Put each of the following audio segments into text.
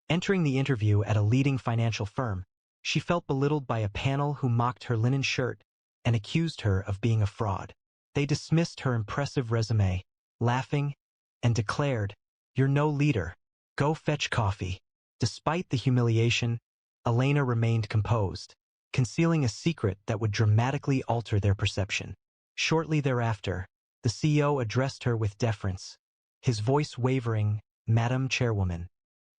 Entering the interview at a leading financial firm, she felt belittled by a panel who mocked her linen shirt and accused her of being a fraud. They dismissed her impressive resume, laughing, and declared, "You're no leader. Go fetch coffee." Despite the humiliation, Elena remained composed, concealing a secret that would dramatically alter their perception. Shortly thereafter, the CEO addressed her with deference, his voice wavering, "Madam Chairwoman."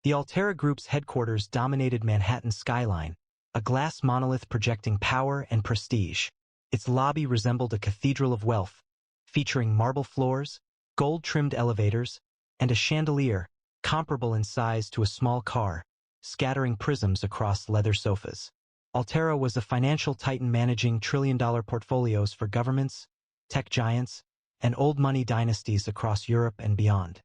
The Altera Group's headquarters dominated Manhattan's skyline, a glass monolith projecting power and prestige. Its lobby resembled a cathedral of wealth, featuring marble floors, gold-trimmed elevators, and a chandelier, comparable in size to a small car, scattering prisms across leather sofas. Altera was a financial titan managing trillion-dollar portfolios for governments, tech giants, and old money dynasties across Europe and beyond.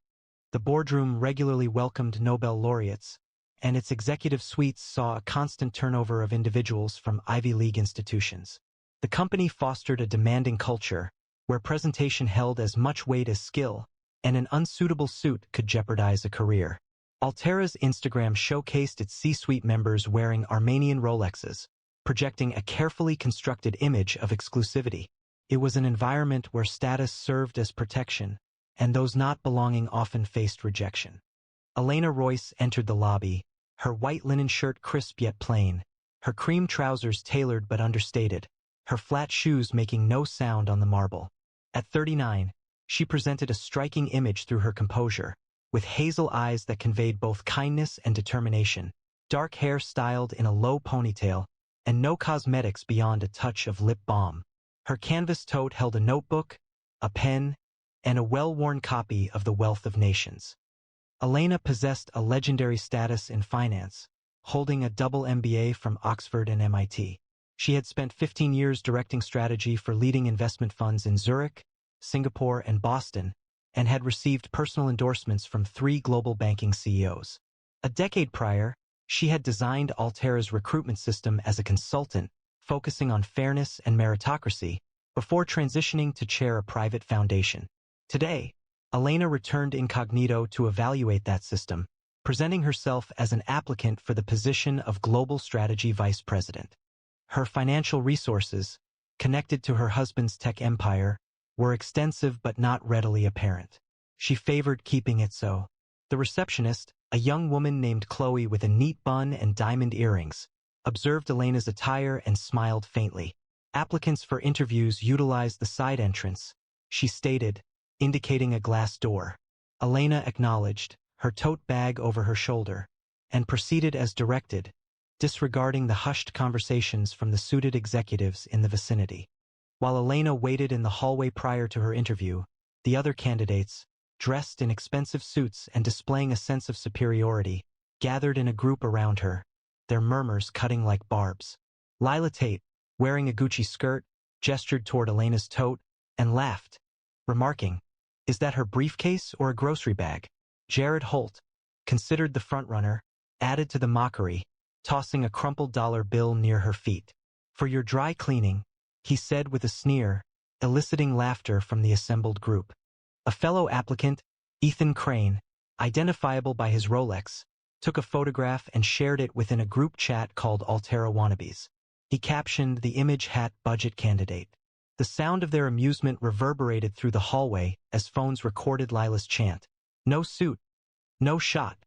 The boardroom regularly welcomed Nobel laureates, and its executive suites saw a constant turnover of individuals from Ivy League institutions. The company fostered a demanding culture, where presentation held as much weight as skill, and an unsuitable suit could jeopardize a career. Altera's Instagram showcased its C-suite members wearing Armenian Rolexes, projecting a carefully constructed image of exclusivity. It was an environment where status served as protection, and those not belonging often faced rejection. Elena Royce entered the lobby, her white linen shirt crisp yet plain, her cream trousers tailored but understated, her flat shoes making no sound on the marble. At 39, she presented a striking image through her composure, with hazel eyes that conveyed both kindness and determination, dark hair styled in a low ponytail, and no cosmetics beyond a touch of lip balm. Her canvas tote held a notebook, a pen, and a well-worn copy of The Wealth of Nations. Elena possessed a legendary status in finance, holding a double MBA from Oxford and MIT. She had spent 15 years directing strategy for leading investment funds in Zurich, Singapore, and Boston, and had received personal endorsements from 3 global banking CEOs. A decade prior, she had designed Altera's recruitment system as a consultant, focusing on fairness and meritocracy, before transitioning to chair a private foundation. Today, Elena returned incognito to evaluate that system, presenting herself as an applicant for the position of Global Strategy Vice President. Her financial resources, connected to her husband's tech empire, were extensive but not readily apparent. She favored keeping it so. The receptionist, a young woman named Chloe with a neat bun and diamond earrings, observed Elena's attire and smiled faintly. Applicants for interviews utilized the side entrance, she stated, indicating a glass door. Elena acknowledged, her tote bag over her shoulder, and proceeded as directed, disregarding the hushed conversations from the suited executives in the vicinity. While Elena waited in the hallway prior to her interview, the other candidates, dressed in expensive suits and displaying a sense of superiority, gathered in a group around her, their murmurs cutting like barbs. Lila Tate, wearing a Gucci skirt, gestured toward Elena's tote and laughed, remarking, "Is that her briefcase or a grocery bag?" Jared Holt, considered the frontrunner, added to the mockery, tossing a crumpled dollar bill near her feet. "For your dry cleaning," he said with a sneer, eliciting laughter from the assembled group. A fellow applicant, Ethan Crane, identifiable by his Rolex, took a photograph and shared it within a group chat called Altera Wannabes. He captioned the image hat budget candidate. The sound of their amusement reverberated through the hallway as phones recorded Lila's chant. "No suit. No shot."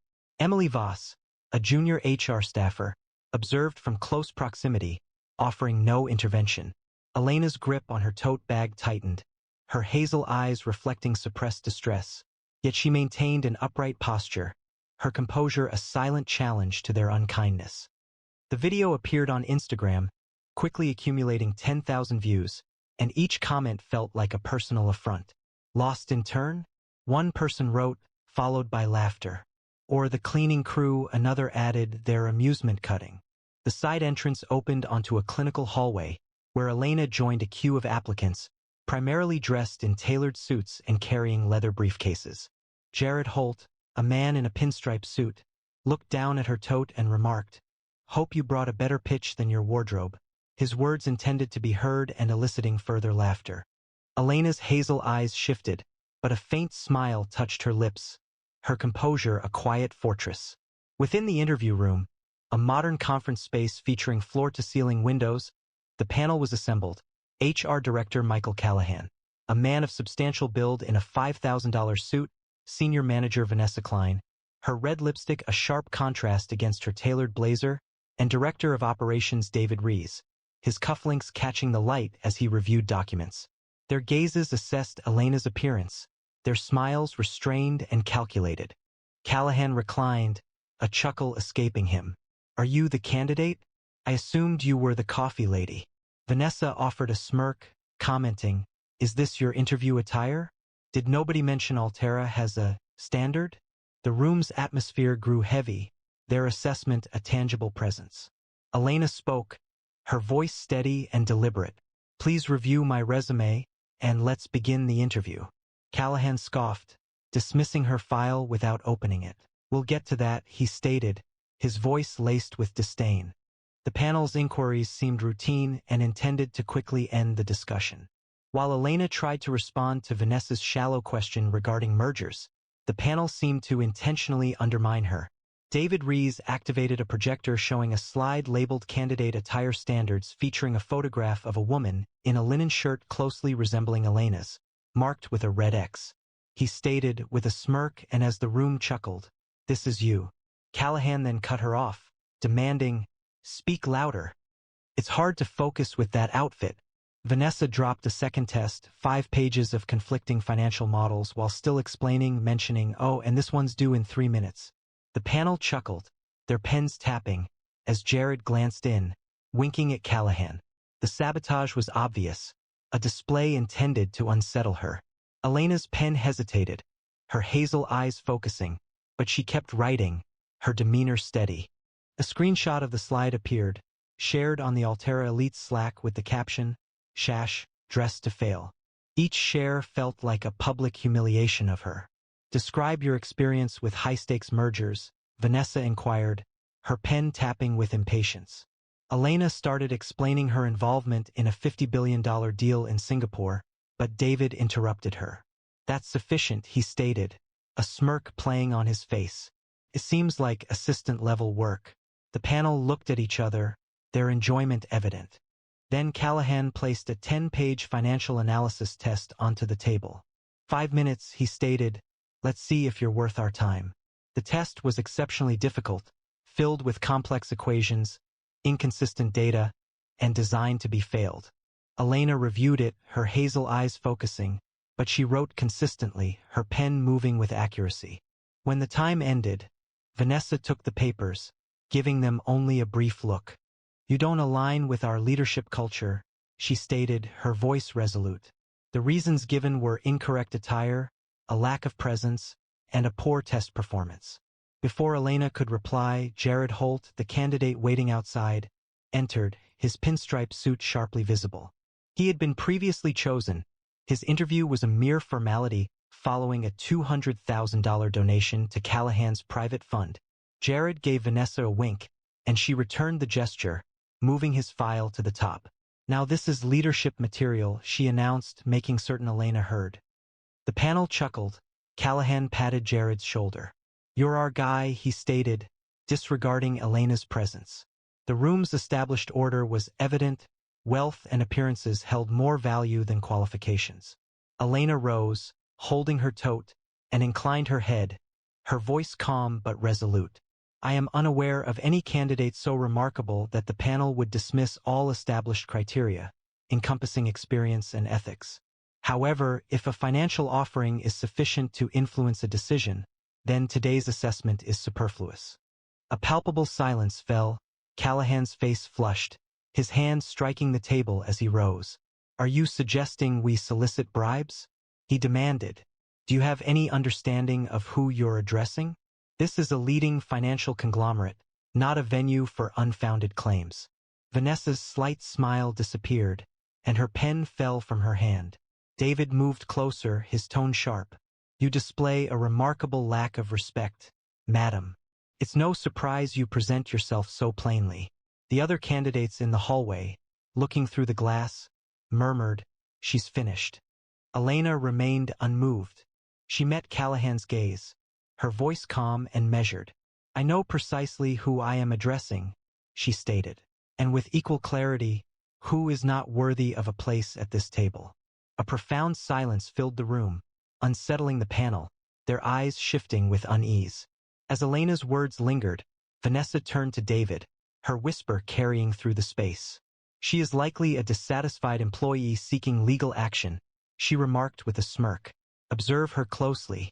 Emily Voss, a junior HR staffer, observed from close proximity, offering no intervention. Elena's grip on her tote bag tightened, her hazel eyes reflecting suppressed distress, yet she maintained an upright posture, her composure a silent challenge to their unkindness. The video appeared on Instagram, quickly accumulating 10,000 views, and each comment felt like a personal affront. "Lost in turn?" one person wrote, followed by laughter. Or "the cleaning crew," another added, their amusement cutting. The side entrance opened onto a clinical hallway, where Elena joined a queue of applicants, primarily dressed in tailored suits and carrying leather briefcases. Jared Holt, a man in a pinstripe suit, looked down at her tote and remarked, "Hope you brought a better pitch than your wardrobe," his words intended to be heard and eliciting further laughter. Elena's hazel eyes shifted, but a faint smile touched her lips, her composure a quiet fortress. Within the interview room, a modern conference space featuring floor-to-ceiling windows, the panel was assembled. HR Director Michael Callahan, a man of substantial build in a $5,000 suit, Senior Manager Vanessa Klein, her red lipstick a sharp contrast against her tailored blazer, and Director of Operations David Rees, his cufflinks catching the light as he reviewed documents. Their gazes assessed Elena's appearance, their smiles restrained and calculated. Callahan reclined, a chuckle escaping him. "Are you the candidate? I assumed you were the coffee lady." Vanessa offered a smirk, commenting, "Is this your interview attire? Did nobody mention Altera has a standard?" The room's atmosphere grew heavy, their assessment a tangible presence. Elena spoke, her voice steady and deliberate. "Please review my resume, and let's begin the interview." Callahan scoffed, dismissing her file without opening it. "We'll get to that," he stated, his voice laced with disdain. The panel's inquiries seemed routine and intended to quickly end the discussion. While Elena tried to respond to Vanessa's shallow question regarding mergers, the panel seemed to intentionally undermine her. David Rees activated a projector showing a slide labeled Candidate Attire Standards featuring a photograph of a woman in a linen shirt closely resembling Elena's, marked with a red X. He stated with a smirk, and as the room chuckled, "This is you." Callahan then cut her off, demanding, "Speak louder. It's hard to focus with that outfit." Vanessa dropped a second test, 5 pages of conflicting financial models while still mentioning, "Oh, and this one's due in 3 minutes." The panel chuckled, their pens tapping, as Jared glanced in, winking at Callahan. The sabotage was obvious, a display intended to unsettle her. Elena's pen hesitated, her hazel eyes focusing, but she kept writing, her demeanor steady. A screenshot of the slide appeared, shared on the Altera Elite Slack with the caption, "Shash, dressed to fail." Each share felt like a public humiliation of her. "Describe your experience with high-stakes mergers," Vanessa inquired, her pen tapping with impatience. Elena started explaining her involvement in a $50 billion deal in Singapore, but David interrupted her. "That's sufficient," he stated, a smirk playing on his face. "It seems like assistant-level work." The panel looked at each other, their enjoyment evident. Then Callahan placed a 10-page financial analysis test onto the table. 5 minutes, he stated. "Let's see if you're worth our time." The test was exceptionally difficult, filled with complex equations, inconsistent data, and designed to be failed. Elena reviewed it, her hazel eyes focusing, but she wrote consistently, her pen moving with accuracy. When the time ended, Vanessa took the papers, giving them only a brief look. "You don't align with our leadership culture," she stated, her voice resolute. The reasons given were incorrect attire, a lack of presence, and a poor test performance. Before Elena could reply, Jared Holt, the candidate waiting outside, entered, his pinstripe suit sharply visible. He had been previously chosen. His interview was a mere formality following a $200,000 donation to Callahan's private fund. Jared gave Vanessa a wink, and she returned the gesture, moving his file to the top. "Now this is leadership material," she announced, making certain Elena heard. The panel chuckled. Callahan patted Jared's shoulder. "You're our guy," he stated, disregarding Elena's presence. The room's established order was evident. Wealth and appearances held more value than qualifications. Elena rose, holding her tote, and inclined her head, her voice calm but resolute. "I am unaware of any candidate so remarkable that the panel would dismiss all established criteria, encompassing experience and ethics. However, if a financial offering is sufficient to influence a decision, then today's assessment is superfluous." A palpable silence fell. Callahan's face flushed, his hand striking the table as he rose. "Are you suggesting we solicit bribes?" he demanded. "Do you have any understanding of who you're addressing? This is a leading financial conglomerate, not a venue for unfounded claims." Vanessa's slight smile disappeared, and her pen fell from her hand. David moved closer, his tone sharp. "You display a remarkable lack of respect, madam. It's no surprise you present yourself so plainly." The other candidates in the hallway, looking through the glass, murmured, "She's finished." Elena remained unmoved. She met Callahan's gaze, her voice calm and measured. I know precisely who I am addressing, she stated. And with equal clarity, who is not worthy of a place at this table. A profound silence filled the room, unsettling the panel, their eyes shifting with unease. As Elena's words lingered, Vanessa turned to David, her whisper carrying through the space. She is likely a dissatisfied employee seeking legal action, she remarked with a smirk. Observe her closely.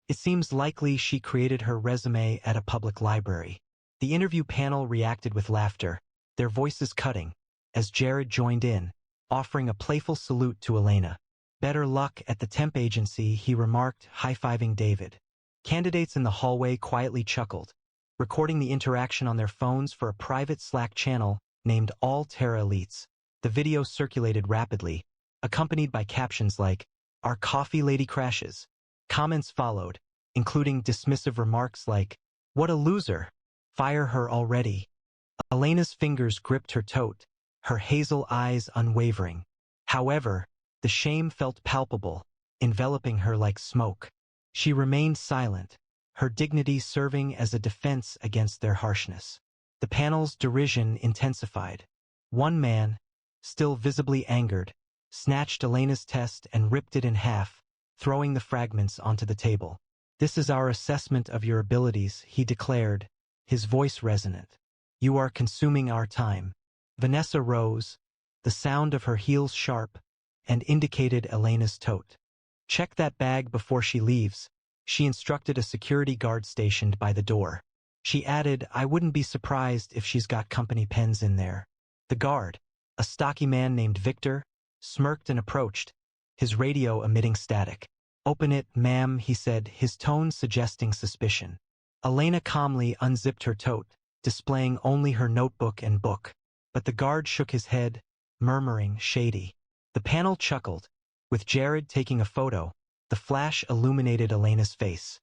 It seems likely she created her resume at a public library. The interview panel reacted with laughter, their voices cutting, as Jared joined in, offering a playful salute to Elena. Better luck at the temp agency, he remarked, high-fiving David. Candidates in the hallway quietly chuckled, recording the interaction on their phones for a private Slack channel named All Terra Elites. The video circulated rapidly, accompanied by captions like, "Our coffee lady crashes." Comments followed, including dismissive remarks like, "What a loser! Fire her already." Elena's fingers gripped her tote, her hazel eyes unwavering. However, the shame felt palpable, enveloping her like smoke. She remained silent, her dignity serving as a defense against their harshness. The panel's derision intensified. One man, still visibly angered, snatched Elena's test and ripped it in half, throwing the fragments onto the table. "This is our assessment of your abilities," he declared, his voice resonant. "You are consuming our time." Vanessa rose, the sound of her heels sharp, and indicated Elena's tote. "Check that bag before she leaves," she instructed a security guard stationed by the door. She added, "I wouldn't be surprised if she's got company pens in there." The guard, a stocky man named Victor, smirked and approached, his radio emitting static. "Open it, ma'am," he said, his tone suggesting suspicion. Elena calmly unzipped her tote, displaying only her notebook and book. But the guard shook his head, murmuring, "Shady." The panel chuckled, with Jared taking a photo. The flash illuminated Elena's face.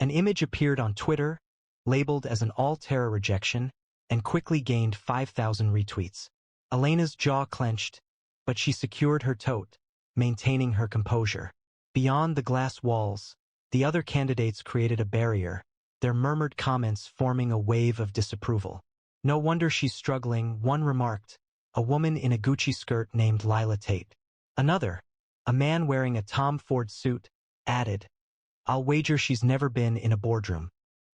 An image appeared on Twitter, labeled as an all-terror rejection, and quickly gained 5,000 retweets. Elena's jaw clenched, but she secured her tote, maintaining her composure. Beyond the glass walls, the other candidates created a barrier, their murmured comments forming a wave of disapproval. "No wonder she's struggling," one remarked, a woman in a Gucci skirt named Lila Tate. Another, a man wearing a Tom Ford suit, added, "I'll wager she's never been in a boardroom."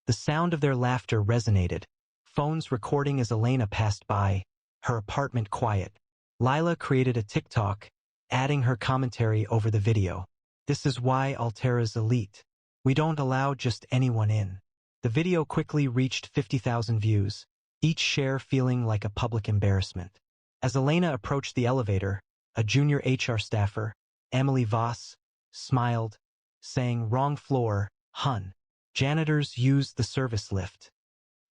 The sound of their laughter resonated, phones recording as Elena passed by, her apartment quiet. Lila created a TikTok, adding her commentary over the video. "This is why Altera's elite. We don't allow just anyone in." The video quickly reached 50,000 views, each share feeling like a public embarrassment. As Elena approached the elevator, a junior HR staffer, Emily Voss, smiled, saying, "Wrong floor, hun." Janitors used the service lift.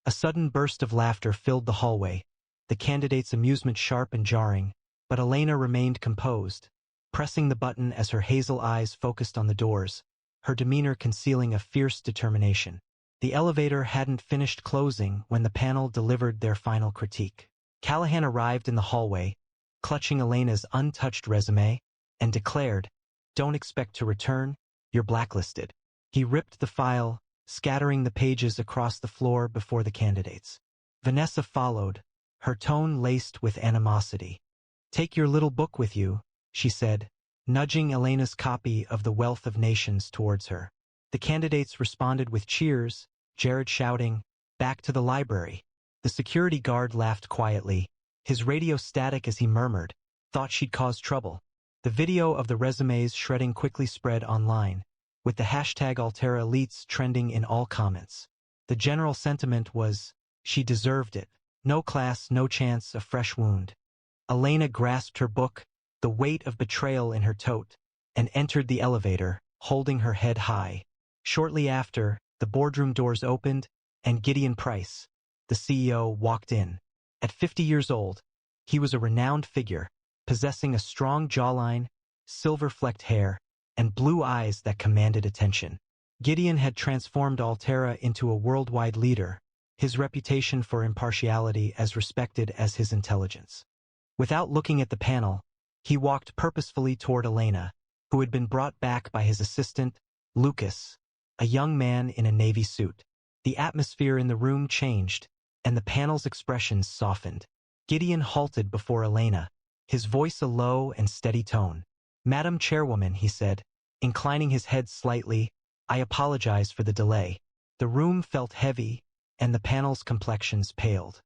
A sudden burst of laughter filled the hallway, the candidate's amusement sharp and jarring, but Elena remained composed, pressing the button as her hazel eyes focused on the doors, her demeanor concealing a fierce determination. The elevator hadn't finished closing when the panel delivered their final critique. Callahan arrived in the hallway, clutching Elena's untouched resume, and declared, "Don't expect to return, you're blacklisted." He ripped the file, scattering the pages across the floor before the candidates. Vanessa followed, her tone laced with animosity. "Take your little book with you," she said, nudging Elena's copy of The Wealth of Nations towards her. The candidates responded with cheers, Jared shouting, "Back to the library." The security guard laughed quietly, his radio static as he murmured, "Thought she'd cause trouble." The video of the resumes shredding quickly spread online, with the hashtag Altera Elites trending in all comments. The general sentiment was, "She deserved it. No class, no chance, a fresh wound." Elena grasped her book, the weight of betrayal in her tote, and entered the elevator, holding her head high. Shortly after, the boardroom doors opened, and Gideon Price, the CEO, walked in. At 50 years old, he was a renowned figure, possessing a strong jawline, silver-flecked hair, and blue eyes that commanded attention. Gideon had transformed Altera into a worldwide leader, his reputation for impartiality as respected as his intelligence. Without looking at the panel, he walked purposefully toward Elena, who had been brought back by his assistant, Lucas, a young man in a navy suit. The atmosphere in the room changed, and the panel's expressions softened. Gideon halted before Elena, his voice a low and steady tone. "Madam Chairwoman," he said, inclining his head slightly, "I apologize for the delay." The room felt heavy, and the panel's complexions paled.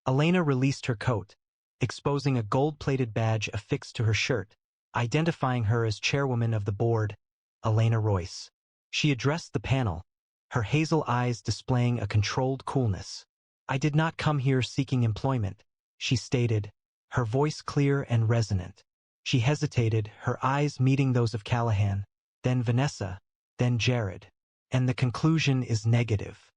Elena released her coat, exposing a gold-plated badge affixed to her shirt, identifying her as chairwoman of the board, Elena Royce. She addressed the panel, her hazel eyes displaying a controlled coolness. "I did not come here seeking employment," she stated, her voice clear and resonant. She hesitated, her eyes meeting those of Callahan, then Vanessa, then Jared. "And the conclusion is negative."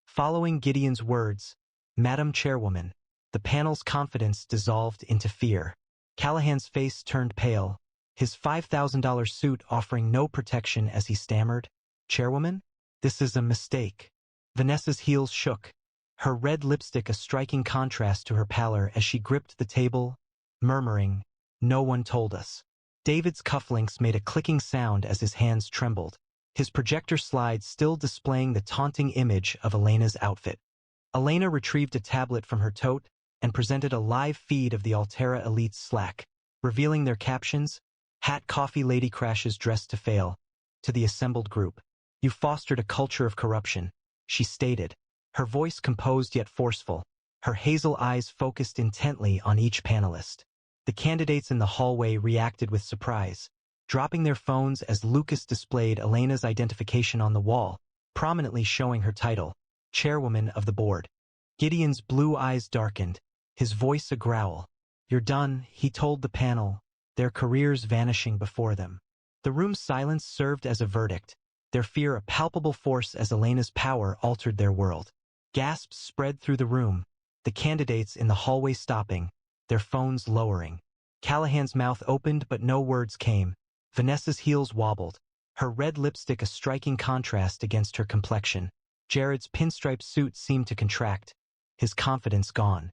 Following Gideon's words, "Madam Chairwoman," the panel's confidence dissolved into fear. Callahan's face turned pale, his $5,000 suit offering no protection as he stammered, "Chairwoman? This is a mistake." Vanessa's heels shook, her red lipstick a striking contrast to her pallor as she gripped the table, murmuring, "No one told us." David's cufflinks made a clicking sound as his hands trembled, his projector slide still displaying the taunting image of Elena's outfit. Elena retrieved a tablet from her tote and presented a live feed of the Altera Elite's Slack, revealing their captions, "Hat Coffee Lady crashes dressed to fail," to the assembled group. "You fostered a culture of corruption," she stated, her voice composed yet forceful, her hazel eyes focused intently on each panelist. The candidates in the hallway reacted with surprise, dropping their phones as Lucas displayed Elena's identification on the wall, prominently showing her title, Chairwoman of the Board. Gideon's blue eyes darkened, his voice a growl. "You're done," he told the panel, their careers vanishing before them. The room's silence served as a verdict, their fear a palpable force as Elena's power altered their world. Gasps spread through the room, the candidates in the hallway stopping, their phones lowering. Callahan's mouth opened but no words came. Vanessa's heels wobbled, her red lipstick a striking contrast against her complexion. Jared's pinstripe suit seemed to contract, his confidence gone.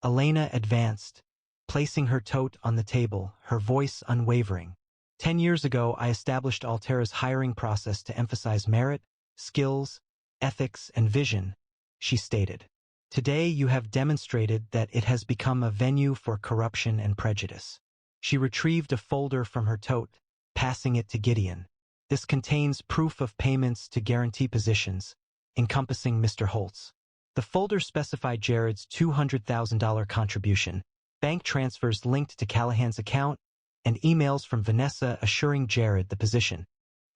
Elena advanced, placing her tote on the table, her voice unwavering. 10 years ago, I established Altera's hiring process to emphasize merit, skills, ethics, and vision, she stated. Today, you have demonstrated that it has become a venue for corruption and prejudice. She retrieved a folder from her tote, passing it to Gideon. This contains proof of payments to guarantee positions, encompassing Mr. Holtz. The folder specified Jared's $200,000 contribution, bank transfers linked to Callahan's account, and emails from Vanessa assuring Jared the position.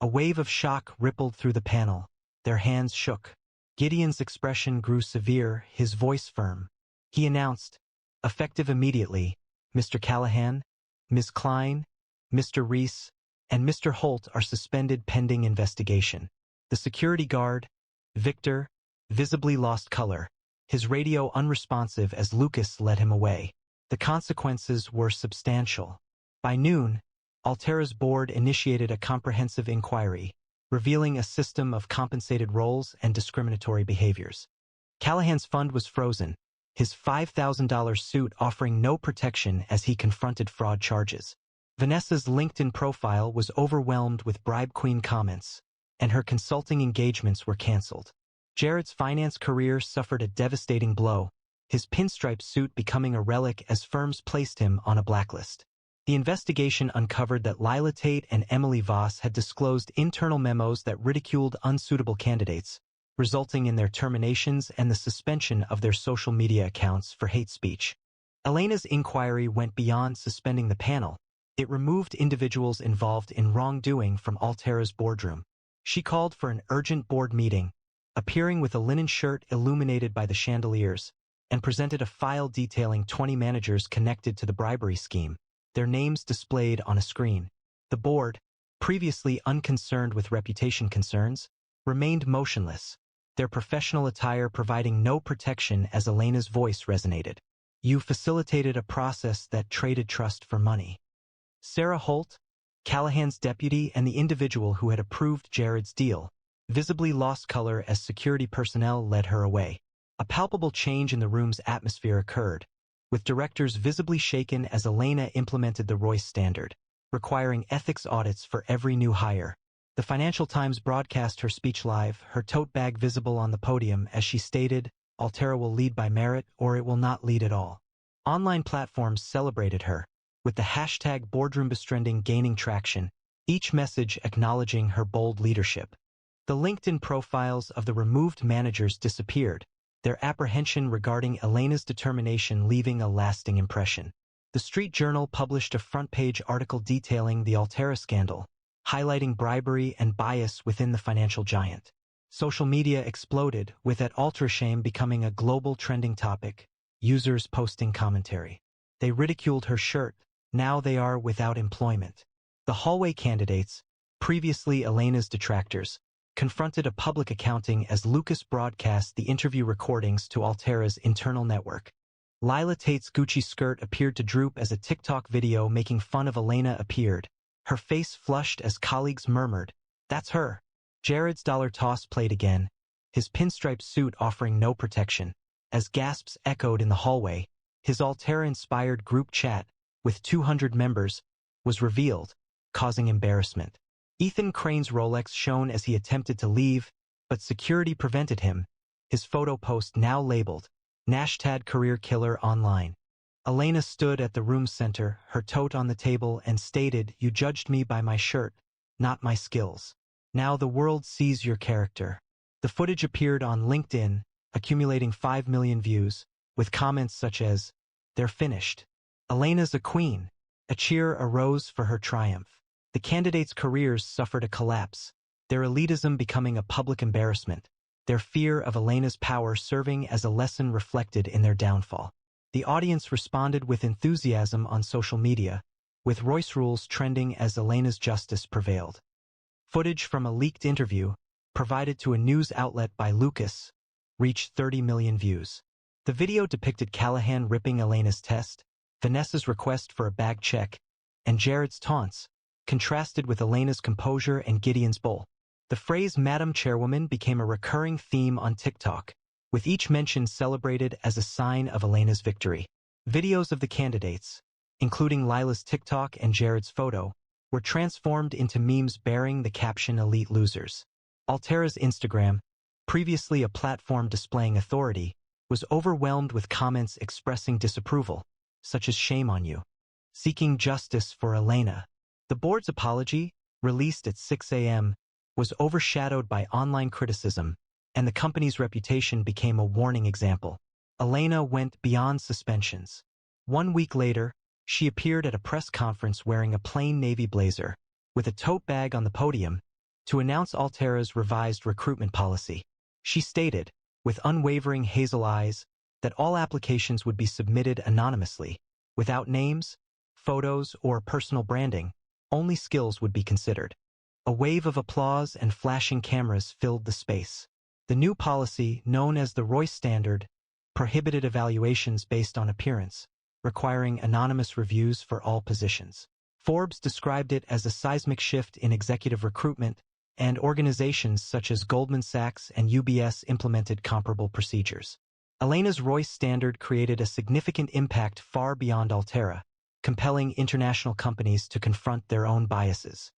A wave of shock rippled through the panel. Their hands shook. Gideon's expression grew severe, his voice firm. He announced, "Effective immediately, Mr. Callahan, Ms. Klein, Mr. Reese, and Mr. Holt are suspended pending investigation." The security guard, Victor, visibly lost color, his radio unresponsive as Lucas led him away. The consequences were substantial. By noon, Altera's board initiated a comprehensive inquiry, revealing a system of compensated roles and discriminatory behaviors. Callahan's fund was frozen, his $5,000 suit offering no protection as he confronted fraud charges. Vanessa's LinkedIn profile was overwhelmed with bribe queen comments, and her consulting engagements were canceled. Jared's finance career suffered a devastating blow, his pinstripe suit becoming a relic as firms placed him on a blacklist. The investigation uncovered that Lila Tate and Emily Voss had disclosed internal memos that ridiculed unsuitable candidates, resulting in their terminations and the suspension of their social media accounts for hate speech. Elena's inquiry went beyond suspending the panel. It removed individuals involved in wrongdoing from Altera's boardroom. She called for an urgent board meeting, appearing with a linen shirt illuminated by the chandeliers, and presented a file detailing 20 managers connected to the bribery scheme, their names displayed on a screen. The board, previously unconcerned with reputation concerns, remained motionless, their professional attire providing no protection as Elena's voice resonated. "You facilitated a process that traded trust for money." Sarah Holt, Callahan's deputy and the individual who had approved Jared's deal, visibly lost color as security personnel led her away. A palpable change in the room's atmosphere occurred, with directors visibly shaken as Elena implemented the Royce standard, requiring ethics audits for every new hire. The Financial Times broadcast her speech live, her tote bag visible on the podium as she stated, "Altera will lead by merit or it will not lead at all." Online platforms celebrated her, with the hashtag BoardroomBestrending gaining traction, each message acknowledging her bold leadership. The LinkedIn profiles of the removed managers disappeared, their apprehension regarding Elena's determination leaving a lasting impression. The Street Journal published a front-page article detailing the Altera scandal, highlighting bribery and bias within the financial giant. Social media exploded, with at Altera shame becoming a global trending topic, users posting commentary. They ridiculed her shirt, now they are without employment. The hallway candidates, previously Elena's detractors, confronted a public accounting as Lucas broadcast the interview recordings to Altera's internal network. Lila Tate's Gucci skirt appeared to droop as a TikTok video making fun of Elena appeared, her face flushed as colleagues murmured, "That's her." Jared's dollar toss played again, his pinstripe suit offering no protection. As gasps echoed in the hallway, his Altera-inspired group chat, with 200 members, was revealed, causing embarrassment. Ethan Crane's Rolex shone as he attempted to leave, but security prevented him, his photo post now labeled, "Nashtad Career Killer Online." Elena stood at the room's center, her tote on the table, and stated, "You judged me by my shirt, not my skills. Now the world sees your character." The footage appeared on LinkedIn, accumulating 5 million views, with comments such as, "They're finished. Elena's a queen." A cheer arose for her triumph. The candidates' careers suffered a collapse, their elitism becoming a public embarrassment, their fear of Elena's power serving as a lesson reflected in their downfall. The audience responded with enthusiasm on social media, with Royce rules trending as Elena's justice prevailed. Footage from a leaked interview, provided to a news outlet by Lucas, reached 30 million views. The video depicted Callahan ripping Elena's test, Vanessa's request for a bag check, and Jared's taunts, contrasted with Elena's composure and Gideon's bull. The phrase "Madam Chairwoman" became a recurring theme on TikTok, with each mention celebrated as a sign of Elena's victory. Videos of the candidates, including Lila's TikTok and Jared's photo, were transformed into memes bearing the caption "Elite Losers." Altera's Instagram, previously a platform displaying authority, was overwhelmed with comments expressing disapproval, such as "Shame on you," seeking justice for Elena. The board's apology, released at 6 a.m., was overshadowed by online criticism, and the company's reputation became a warning example. Elena went beyond suspensions. 1 week later, she appeared at a press conference wearing a plain navy blazer, with a tote bag on the podium, to announce Altera's revised recruitment policy. She stated, with unwavering hazel eyes, that all applications would be submitted anonymously, without names, photos, or personal branding. Only skills would be considered. A wave of applause and flashing cameras filled the space. The new policy, known as the Royce Standard, prohibited evaluations based on appearance, requiring anonymous reviews for all positions. Forbes described it as a seismic shift in executive recruitment, and organizations such as Goldman Sachs and UBS implemented comparable procedures. Elena's Royce Standard created a significant impact far beyond Altera, compelling international companies to confront their own biases.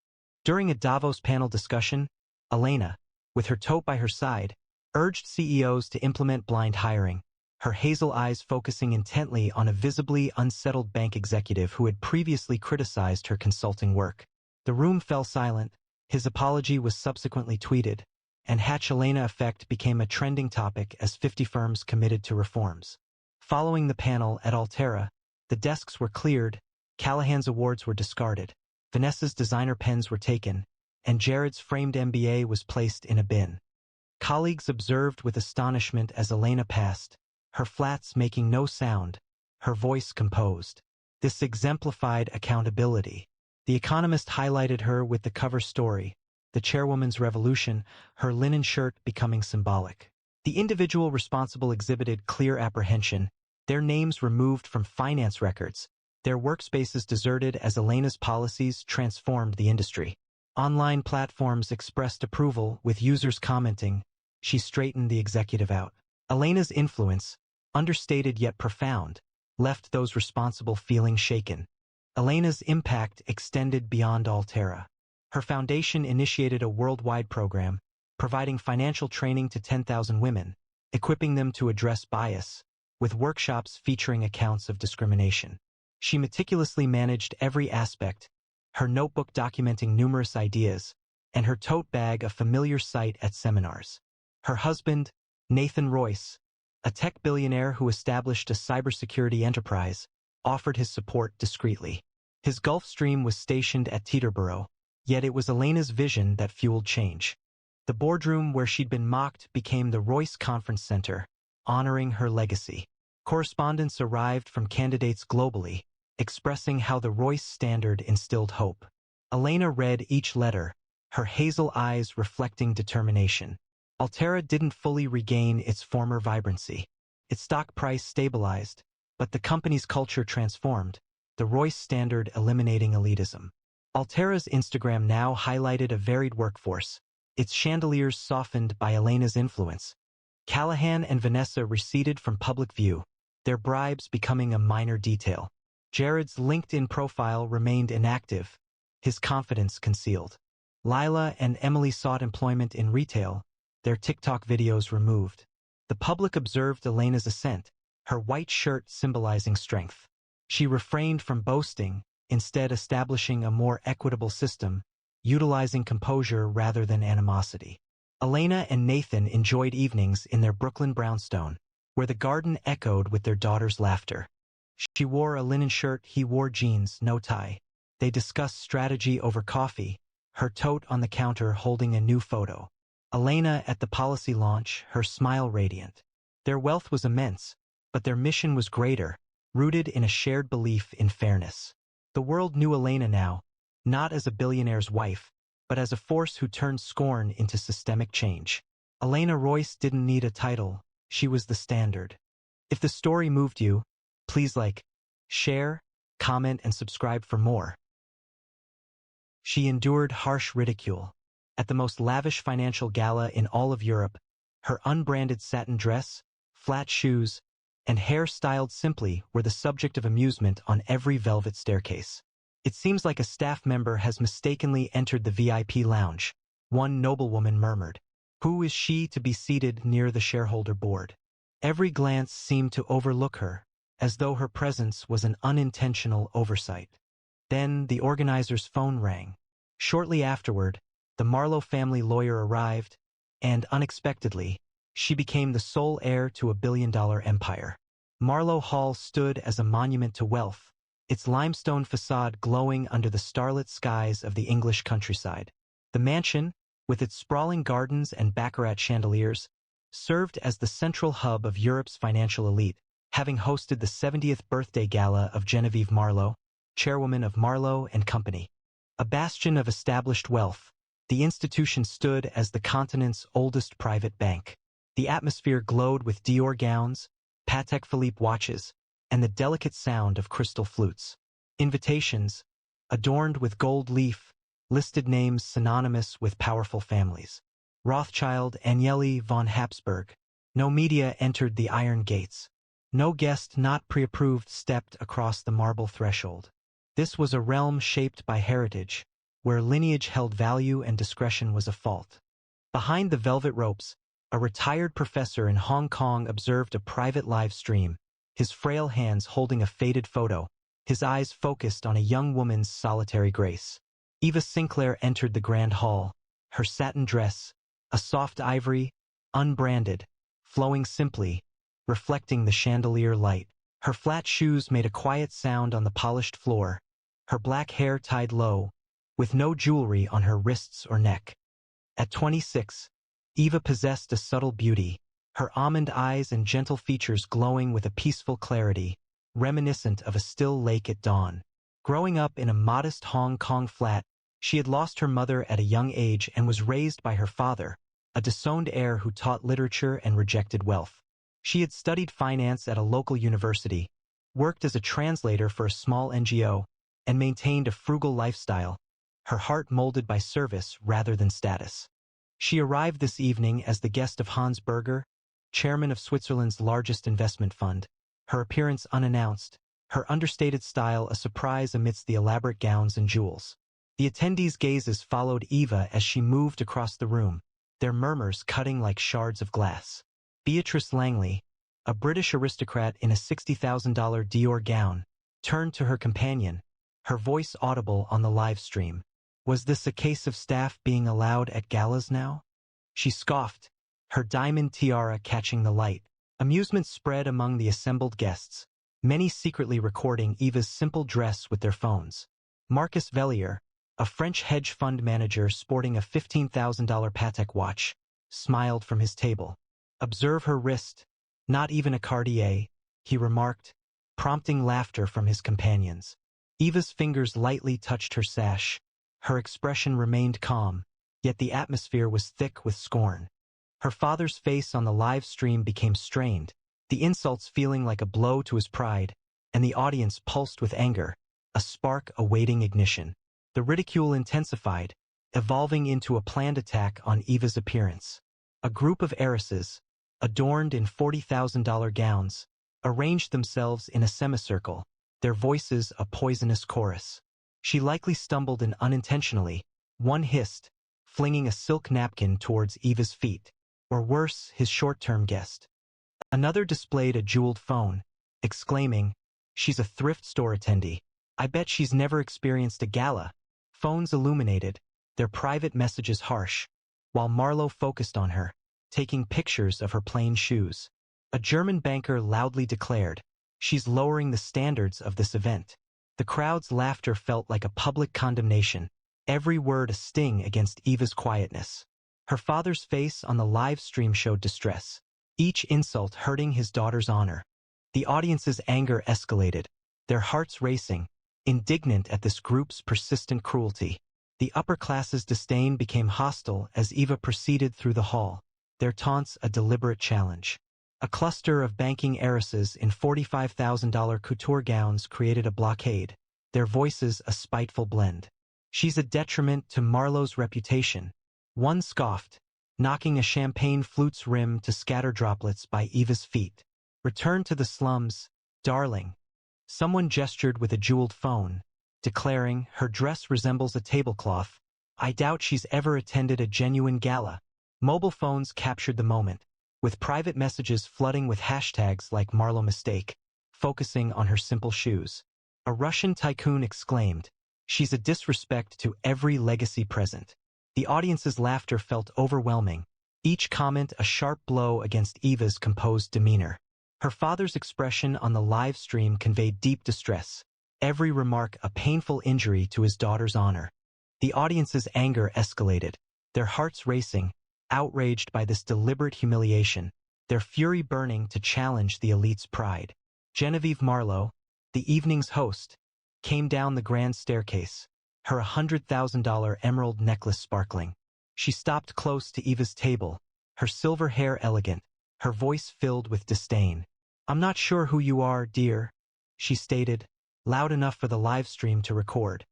During a Davos panel discussion, Elena, with her tote by her side, urged CEOs to implement blind hiring, her hazel eyes focusing intently on a visibly unsettled bank executive who had previously criticized her consulting work. The room fell silent, his apology was subsequently tweeted, and Elena effect became a trending topic as 50 firms committed to reforms. Following the panel at Altera, the desks were cleared, Callahan's awards were discarded, Vanessa's designer pens were taken, and Jared's framed MBA was placed in a bin. Colleagues observed with astonishment as Elena passed, her flats making no sound, her voice composed. This exemplified accountability. The Economist highlighted her with the cover story, "The Chairwoman's Revolution," her linen shirt becoming symbolic. The individual responsible exhibited clear apprehension, their names removed from finance records, their workspaces deserted as Elena's policies transformed the industry. Online platforms expressed approval, with users commenting, "She straightened the executive out." Elena's influence, understated yet profound, left those responsible feeling shaken. Elena's impact extended beyond Altera. Her foundation initiated a worldwide program, providing financial training to 10,000 women, equipping them to address bias, with workshops featuring accounts of discrimination. She meticulously managed every aspect, her notebook documenting numerous ideas, and her tote bag a familiar sight at seminars. Her husband, Nathan Royce, a tech billionaire who established a cybersecurity enterprise, offered his support discreetly. His Gulfstream was stationed at Teterboro, yet it was Elena's vision that fueled change. The boardroom where she'd been mocked became the Royce Conference Center, honoring her legacy. Correspondence arrived from candidates globally, expressing how the Royce standard instilled hope. Elena read each letter, her hazel eyes reflecting determination. Altera didn't fully regain its former vibrancy. Its stock price stabilized, but the company's culture transformed, the Royce standard eliminating elitism. Altera's Instagram now highlighted a varied workforce, its chandeliers softened by Elena's influence. Callahan and Vanessa receded from public view, their bribes becoming a minor detail. Jared's LinkedIn profile remained inactive, his confidence concealed. Lila and Emily sought employment in retail, their TikTok videos removed. The public observed Elena's ascent, her white shirt symbolizing strength. She refrained from boasting, instead establishing a more equitable system, utilizing composure rather than animosity. Elena and Nathan enjoyed evenings in their Brooklyn brownstone, where the garden echoed with their daughter's laughter. She wore a linen shirt, he wore jeans, no tie. They discussed strategy over coffee, her tote on the counter holding a new photo. Elena at the policy launch, her smile radiant. Their wealth was immense, but their mission was greater, rooted in a shared belief in fairness. The world knew Elena now, not as a billionaire's wife, but as a force who turned scorn into systemic change. Elena Royce didn't need a title, she was the standard. If the story moved you, please like, share, comment, and subscribe for more. She endured harsh ridicule. At the most lavish financial gala in all of Europe, her unbranded satin dress, flat shoes, and hair styled simply were the subject of amusement on every velvet staircase. It seems like a staff member has mistakenly entered the VIP lounge, one noblewoman murmured. Who is she to be seated near the shareholder board? Every glance seemed to overlook her, as though her presence was an unintentional oversight. Then the organizer's phone rang. Shortly afterward, the Marlowe family lawyer arrived, and unexpectedly, she became the sole heir to a billion-dollar empire. Marlowe Hall stood as a monument to wealth, its limestone facade glowing under the starlit skies of the English countryside. The mansion, with its sprawling gardens and baccarat chandeliers, served as the central hub of Europe's financial elite, having hosted the 70th birthday gala of Genevieve Marlowe, chairwoman of Marlowe and Company. A bastion of established wealth, the institution stood as the continent's oldest private bank. The atmosphere glowed with Dior gowns, Patek Philippe watches, and the delicate sound of crystal flutes. Invitations, adorned with gold leaf, listed names synonymous with powerful families. Rothschild, Agnelli, von Habsburg. No media entered the iron gates. No guest not pre-approved stepped across the marble threshold. This was a realm shaped by heritage, where lineage held value and discretion was a fault. Behind the velvet ropes, a retired professor in Hong Kong observed a private live stream, his frail hands holding a faded photo, his eyes focused on a young woman's solitary grace. Eva Sinclair entered the grand hall, her satin dress, a soft ivory, unbranded, flowing simply, reflecting the chandelier light. Her flat shoes made a quiet sound on the polished floor, her black hair tied low, with no jewelry on her wrists or neck. At 26, Eva possessed a subtle beauty, her almond eyes and gentle features glowing with a peaceful clarity, reminiscent of a still lake at dawn. Growing up in a modest Hong Kong flat, she had lost her mother at a young age and was raised by her father, a disowned heir who taught literature and rejected wealth. She had studied finance at a local university, worked as a translator for a small NGO, and maintained a frugal lifestyle, her heart molded by service rather than status. She arrived this evening as the guest of Hans Berger, chairman of Switzerland's largest investment fund, her appearance unannounced, her understated style a surprise amidst the elaborate gowns and jewels. The attendees' gazes followed Eva as she moved across the room, their murmurs cutting like shards of glass. Beatrice Langley, a British aristocrat in a $60,000 Dior gown, turned to her companion, her voice audible on the live stream. Was this a case of staff being allowed at galas now? She scoffed, her diamond tiara catching the light. Amusement spread among the assembled guests, many secretly recording Eva's simple dress with their phones. Marcus Vellier, a French hedge fund manager sporting a $15,000 Patek watch, smiled from his table. Observe her wrist, not even a Cartier, he remarked, prompting laughter from his companions. Eva's fingers lightly touched her sash. Her expression remained calm, yet the atmosphere was thick with scorn. Her father's face on the live stream became strained, the insults feeling like a blow to his pride, and the audience pulsed with anger, a spark awaiting ignition. The ridicule intensified, evolving into a planned attack on Eva's appearance. A group of heiresses, adorned in $40,000 gowns, arranged themselves in a semicircle, their voices a poisonous chorus. She likely stumbled and unintentionally, one hissed, flinging a silk napkin towards Eva's feet, or worse, his short-term guest. Another displayed a jeweled phone, exclaiming, "She's a thrift store attendee. I bet she's never experienced a gala." Phones illuminated, their private messages harsh, while Marlowe focused on her, taking pictures of her plain shoes. A German banker loudly declared, "She's lowering the standards of this event." The crowd's laughter felt like a public condemnation, every word a sting against Eva's quietness. Her father's face on the live stream showed distress, each insult hurting his daughter's honor. The audience's anger escalated, their hearts racing, indignant at this group's persistent cruelty. The upper class's disdain became hostile as Eva proceeded through the hall, their taunts a deliberate challenge. A cluster of banking heiresses in $45,000 couture gowns created a blockade, their voices a spiteful blend. "She's a detriment to Marlowe's reputation," one scoffed, knocking a champagne flute's rim to scatter droplets by Eva's feet. "Return to the slums, darling." Someone gestured with a jeweled phone, declaring, "Her dress resembles a tablecloth. I doubt she's ever attended a genuine gala." Mobile phones captured the moment, with private messages flooding with hashtags like Marlowe mistake, focusing on her simple shoes. A Russian tycoon exclaimed, "She's a disrespect to every legacy present." The audience's laughter felt overwhelming, each comment a sharp blow against Eva's composed demeanor. Her father's expression on the live stream conveyed deep distress, every remark a painful injury to his daughter's honor. The audience's anger escalated, their hearts racing, outraged by this deliberate humiliation, their fury burning to challenge the elite's pride. Genevieve Marlowe, the evening's host, came down the grand staircase, her $100,000 emerald necklace sparkling. She stopped close to Eva's table, her silver hair elegant, her voice filled with disdain. "I'm not sure who you are, dear," she stated, loud enough for the live stream to record.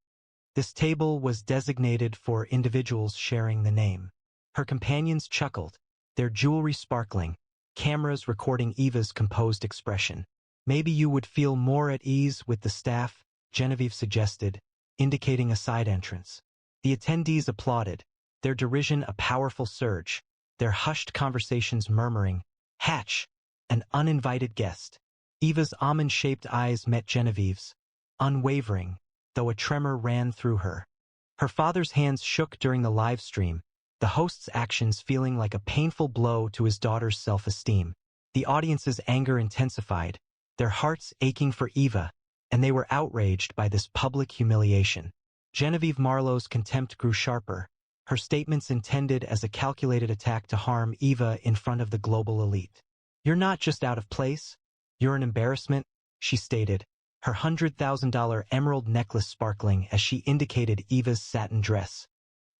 This table was designated for individuals sharing the name. Her companions chuckled, their jewelry sparkling, cameras recording Eva's composed expression. "Maybe you would feel more at ease with the staff," Genevieve suggested, indicating a side entrance. The attendees applauded, their derision a powerful surge, their hushed conversations murmuring, "Hatch, an uninvited guest." Eva's almond-shaped eyes met Genevieve's, unwavering, though a tremor ran through her. Her father's hands shook during the live stream, the host's actions feeling like a painful blow to his daughter's self-esteem. The audience's anger intensified, their hearts aching for Eva, and they were outraged by this public humiliation. Genevieve Marlowe's contempt grew sharper, her statements intended as a calculated attack to harm Eva in front of the global elite. "You're not just out of place, you're an embarrassment," she stated, her $100,000 emerald necklace sparkling as she indicated Eva's satin dress.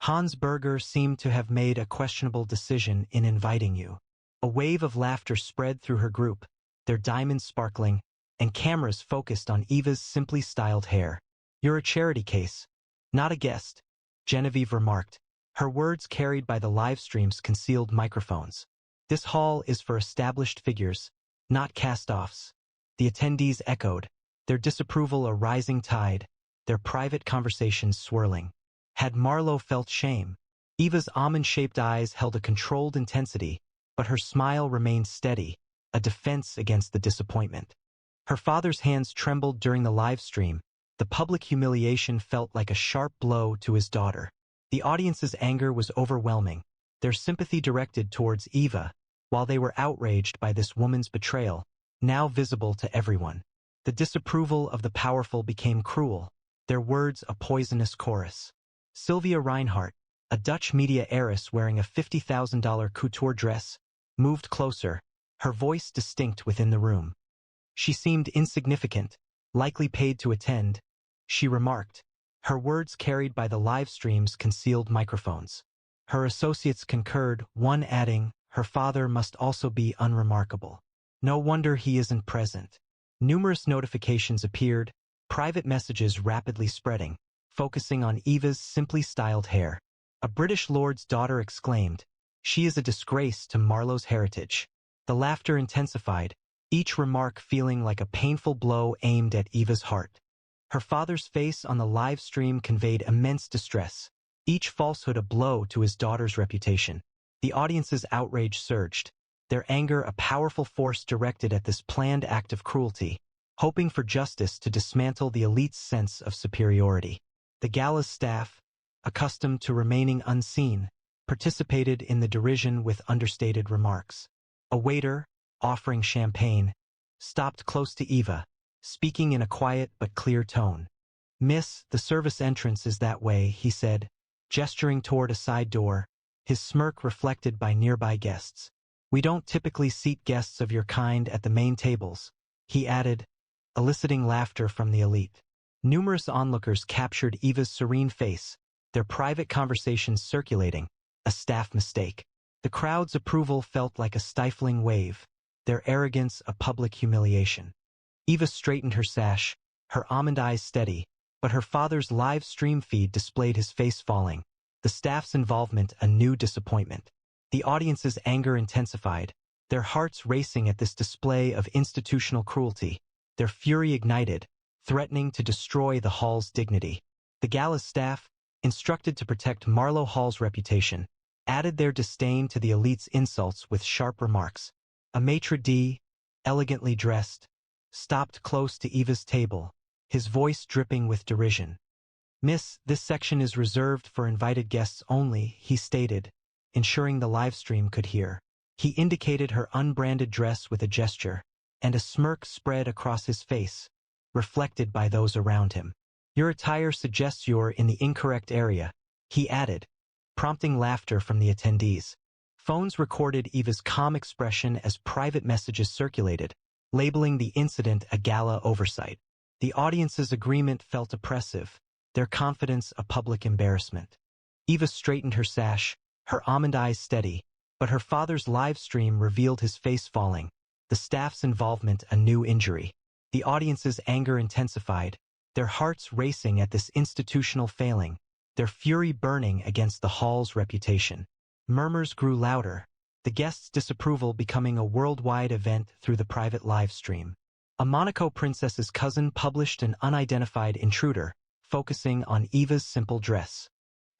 "Hans Berger seemed to have made a questionable decision in inviting you." A wave of laughter spread through her group, their diamonds sparkling, and cameras focused on Eva's simply styled hair. "You're a charity case, not a guest," Genevieve remarked, her words carried by the live stream's concealed microphones. "This hall is for established figures, not cast-offs." The attendees echoed, their disapproval a rising tide, their private conversations swirling. Had Marlo felt shame? Eva's almond-shaped eyes held a controlled intensity, but her smile remained steady, a defense against the disappointment. Her father's hands trembled during the live stream. The public humiliation felt like a sharp blow to his daughter. The audience's anger was overwhelming, their sympathy directed towards Eva, while they were outraged by this woman's betrayal, now visible to everyone. The disapproval of the powerful became cruel, their words a poisonous chorus. Sylvia Reinhardt, a Dutch media heiress wearing a $50,000 couture dress, moved closer, her voice distinct within the room. She seemed insignificant, likely paid to attend, she remarked, her words carried by the live stream's concealed microphones. Her associates concurred, one adding, her father must also be unremarkable. No wonder he isn't present. Numerous notifications appeared, private messages rapidly spreading, focusing on Eva's simply styled hair. A British lord's daughter exclaimed, "She is a disgrace to Marlo's heritage." The laughter intensified, each remark feeling like a painful blow aimed at Eva's heart. Her father's face on the live stream conveyed immense distress, each falsehood a blow to his daughter's reputation. The audience's outrage surged, their anger a powerful force directed at this planned act of cruelty, hoping for justice to dismantle the elite's sense of superiority. The gala's staff, accustomed to remaining unseen, participated in the derision with understated remarks. A waiter, offering champagne, stopped close to Eva, speaking in a quiet but clear tone. "Miss, the service entrance is that way," he said, gesturing toward a side door, his smirk reflected by nearby guests. "We don't typically seat guests of your kind at the main tables," he added, eliciting laughter from the elite. Numerous onlookers captured Eva's serene face, their private conversations circulating, a staff mistake. The crowd's approval felt like a stifling wave, their arrogance a public humiliation. Eva straightened her sash, her almond eyes steady, but her father's live stream feed displayed his face falling, the staff's involvement a new disappointment. The audience's anger intensified, their hearts racing at this display of institutional cruelty, their fury ignited, threatening to destroy the hall's dignity. The gala's staff, instructed to protect Marlo Hall's reputation, added their disdain to the elite's insults with sharp remarks. A maitre d', elegantly dressed, stopped close to Eva's table, his voice dripping with derision. "Miss, this section is reserved for invited guests only," he stated, ensuring the livestream could hear. He indicated her unbranded dress with a gesture, and a smirk spread across his face, reflected by those around him. "Your attire suggests you're in the incorrect area," he added, prompting laughter from the attendees. Phones recorded Eva's calm expression as private messages circulated, labeling the incident a gala oversight. The audience's agreement felt oppressive, their confidence a public embarrassment. Eva straightened her sash, her almond eyes steady, but her father's live stream revealed his face falling, the staff's involvement a new injury. The audience's anger intensified, their hearts racing at this institutional failing, their fury burning against the hall's reputation. Murmurs grew louder, the guests' disapproval becoming a worldwide event through the private live stream. A Monaco princess's cousin published an unidentified intruder, focusing on Eva's simple dress.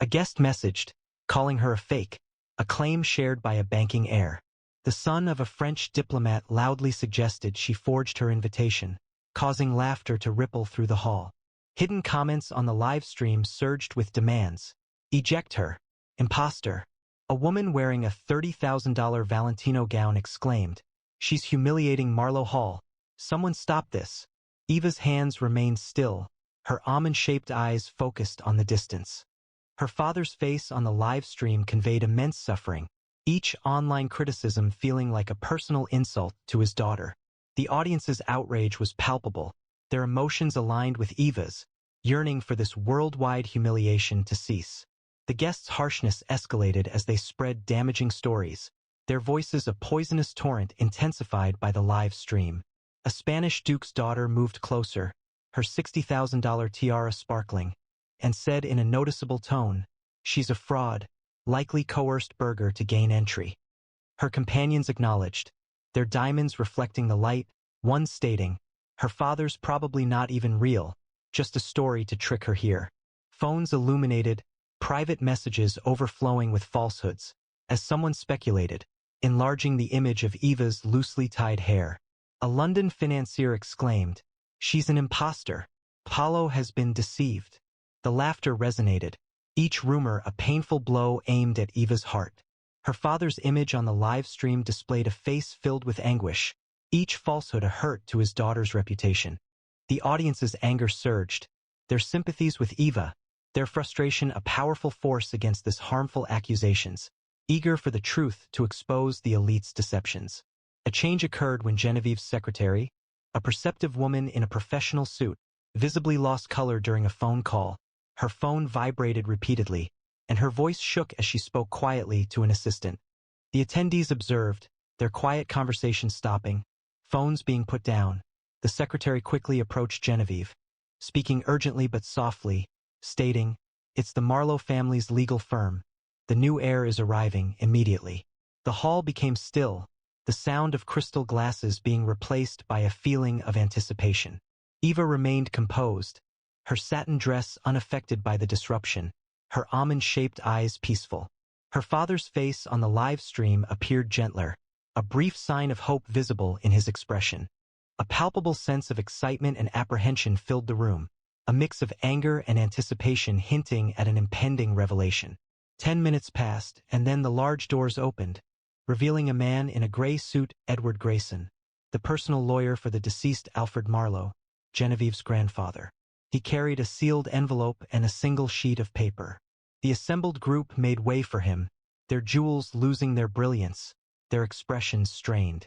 A guest messaged, calling her a fake, a claim shared by a banking heir. The son of a French diplomat loudly suggested she forged her invitation, causing laughter to ripple through the hall. Hidden comments on the live stream surged with demands. "Eject her. Imposter." A woman wearing a $30,000 Valentino gown exclaimed, "She's humiliating Marlo Hall. Someone stop this." Eva's hands remained still, her almond-shaped eyes focused on the distance. Her father's face on the live stream conveyed immense suffering, each online criticism feeling like a personal insult to his daughter. The audience's outrage was palpable, their emotions aligned with Eva's, yearning for this worldwide humiliation to cease. The guests' harshness escalated as they spread damaging stories, their voices a poisonous torrent intensified by the live stream. A Spanish duke's daughter moved closer, her $60,000 tiara sparkling, and said in a noticeable tone, "She's a fraud, likely coerced Berger to gain entry." Her companions acknowledged, their diamonds reflecting the light, one stating, "Her father's probably not even real, just a story to trick her here." Phones illuminated, private messages overflowing with falsehoods, as someone speculated, enlarging the image of Eva's loosely tied hair. A London financier exclaimed, "She's an imposter. Paulo has been deceived." The laughter resonated, each rumor a painful blow aimed at Eva's heart. Her father's image on the live stream displayed a face filled with anguish, each falsehood a hurt to his daughter's reputation. The audience's anger surged, their sympathies with Eva, their frustration a powerful force against this harmful accusations, eager for the truth to expose the elite's deceptions. A change occurred when Genevieve's secretary, a perceptive woman in a professional suit, visibly lost color during a phone call. Her phone vibrated repeatedly, and her voice shook as she spoke quietly to an assistant. The attendees observed, their quiet conversation stopping, phones being put down. The secretary quickly approached Genevieve, speaking urgently but softly, stating, "It's the Marlowe family's legal firm. The new heir is arriving immediately." The hall became still, the sound of crystal glasses being replaced by a feeling of anticipation. Eva remained composed, her satin dress unaffected by the disruption, her almond-shaped eyes peaceful. Her father's face on the live stream appeared gentler, a brief sign of hope visible in his expression. A palpable sense of excitement and apprehension filled the room, a mix of anger and anticipation hinting at an impending revelation. 10 minutes passed, and then the large doors opened, revealing a man in a gray suit, Edward Grayson, the personal lawyer for the deceased Alfred Marlowe, Genevieve's grandfather. He carried a sealed envelope and a single sheet of paper. The assembled group made way for him, their jewels losing their brilliance, their expressions strained.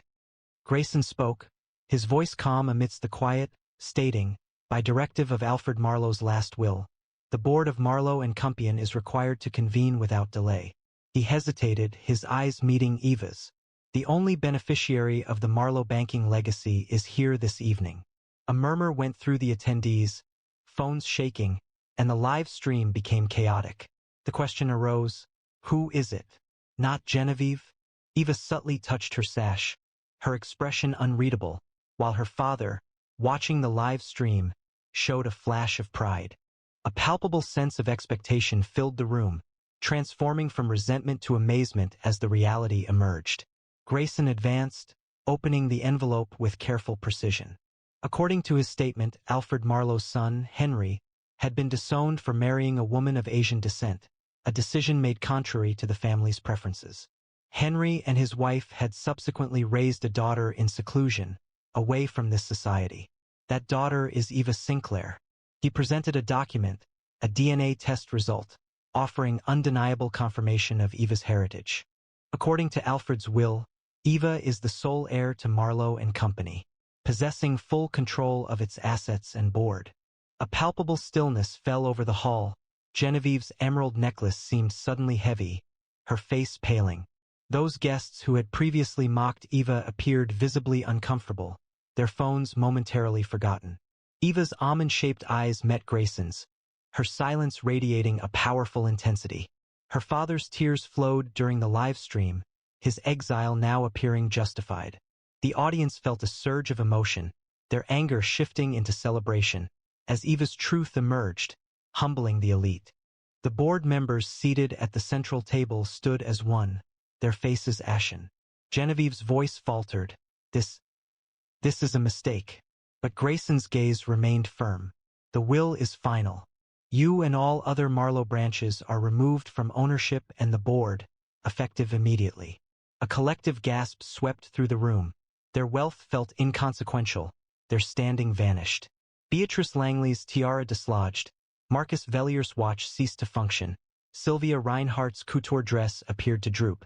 Grayson spoke, his voice calm amidst the quiet, stating, "By directive of Alfred Marlowe's last will, the board of Marlowe and Companion is required to convene without delay." He hesitated, his eyes meeting Eva's. "The only beneficiary of the Marlowe banking legacy is here this evening." A murmur went through the attendees, phones shaking, and the live stream became chaotic. The question arose, who is it? Not Genevieve? Eva subtly touched her sash, her expression unreadable, while her father, watching the live stream, showed a flash of pride. A palpable sense of expectation filled the room, transforming from resentment to amazement as the reality emerged. Grayson advanced, opening the envelope with careful precision. According to his statement, Alfred Marlowe's son, Henry, had been disowned for marrying a woman of Asian descent, a decision made contrary to the family's preferences. Henry and his wife had subsequently raised a daughter in seclusion, away from this society. That daughter is Eva Sinclair. He presented a document, a DNA test result, offering undeniable confirmation of Eva's heritage. According to Alfred's will, Eva is the sole heir to Marlowe and Company, possessing full control of its assets and board. A palpable stillness fell over the hall. Genevieve's emerald necklace seemed suddenly heavy, her face paling. Those guests who had previously mocked Eva appeared visibly uncomfortable, their phones momentarily forgotten. Eva's almond-shaped eyes met Grayson's, her silence radiating a powerful intensity. Her father's tears flowed during the live stream, his exile now appearing justified. The audience felt a surge of emotion, their anger shifting into celebration, as Eva's truth emerged, humbling the elite. The board members seated at the central table stood as one, their faces ashen. Genevieve's voice faltered, This is a mistake." But Grayson's gaze remained firm. "The will is final. You and all other Marlowe branches are removed from ownership and the board, effective immediately." A collective gasp swept through the room. Their wealth felt inconsequential, their standing vanished. Beatrice Langley's tiara dislodged, Marcus Vellier's watch ceased to function, Sylvia Reinhardt's couture dress appeared to droop.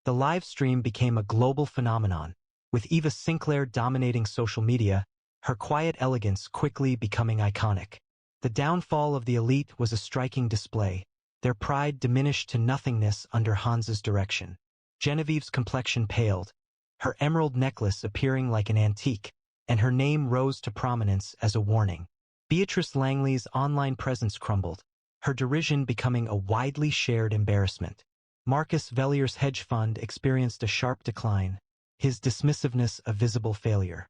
The live stream became a global phenomenon, with Eva Sinclair dominating social media, her quiet elegance quickly becoming iconic. The downfall of the elite was a striking display, their pride diminished to nothingness under Hans's direction. Genevieve's complexion paled, her emerald necklace appearing like an antique, and her name rose to prominence as a warning. Beatrice Langley's online presence crumbled, her derision becoming a widely shared embarrassment. Marcus Vellier's hedge fund experienced a sharp decline, his dismissiveness a visible failure.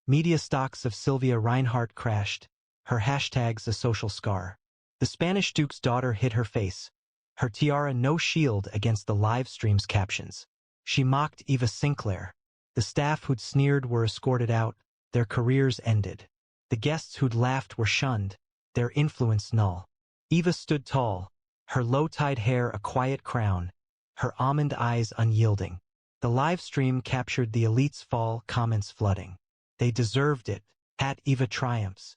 Media stocks of Sylvia Reinhardt crashed, her hashtags a social scar. The Spanish Duke's daughter hid her face, her tiara no shield against the live stream's captions. She mocked Eva Sinclair. The staff who'd sneered were escorted out, their careers ended. The guests who'd laughed were shunned, their influence null. Eva stood tall, her low-tied hair a quiet crown, her almond eyes unyielding. The live stream captured the elite's fall, comments flooding. They deserved it, @Eva triumphs.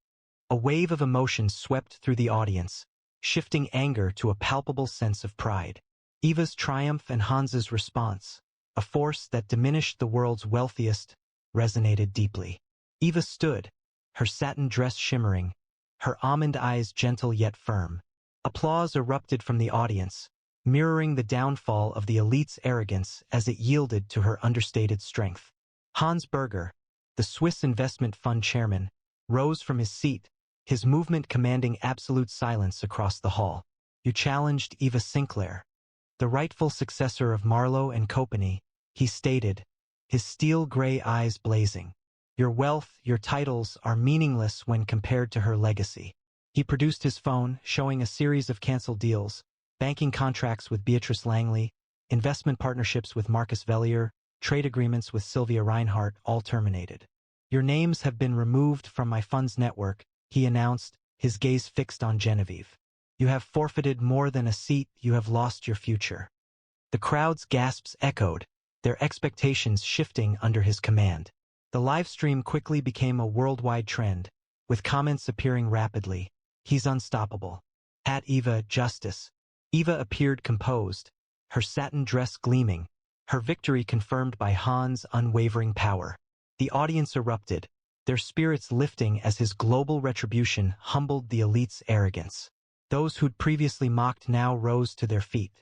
A wave of emotion swept through the audience, shifting anger to a palpable sense of pride. Eva's triumph and Hans's response, a force that diminished the world's wealthiest, resonated deeply. Eva stood, her satin dress shimmering, her almond eyes gentle yet firm. Applause erupted from the audience, mirroring the downfall of the elite's arrogance as it yielded to her understated strength. Hans Berger, the Swiss investment fund chairman, rose from his seat, his movement commanding absolute silence across the hall. You challenged Eva Sinclair, the rightful successor of Marlowe and Company, he stated, his steel-gray eyes blazing. Your wealth, your titles are meaningless when compared to her legacy. He produced his phone, showing a series of canceled deals, banking contracts with Beatrice Langley, investment partnerships with Marcus Vellier, trade agreements with Sylvia Reinhardt, all terminated. Your names have been removed from my fund's network, he announced, his gaze fixed on Genevieve. You have forfeited more than a seat, you have lost your future. The crowd's gasps echoed, their expectations shifting under his command. The live stream quickly became a worldwide trend, with comments appearing rapidly. He's unstoppable. @Eva, justice. Eva appeared composed, her satin dress gleaming, her victory confirmed by Hans' unwavering power. The audience erupted, their spirits lifting as his global retribution humbled the elite's arrogance. Those who'd previously mocked now rose to their feet.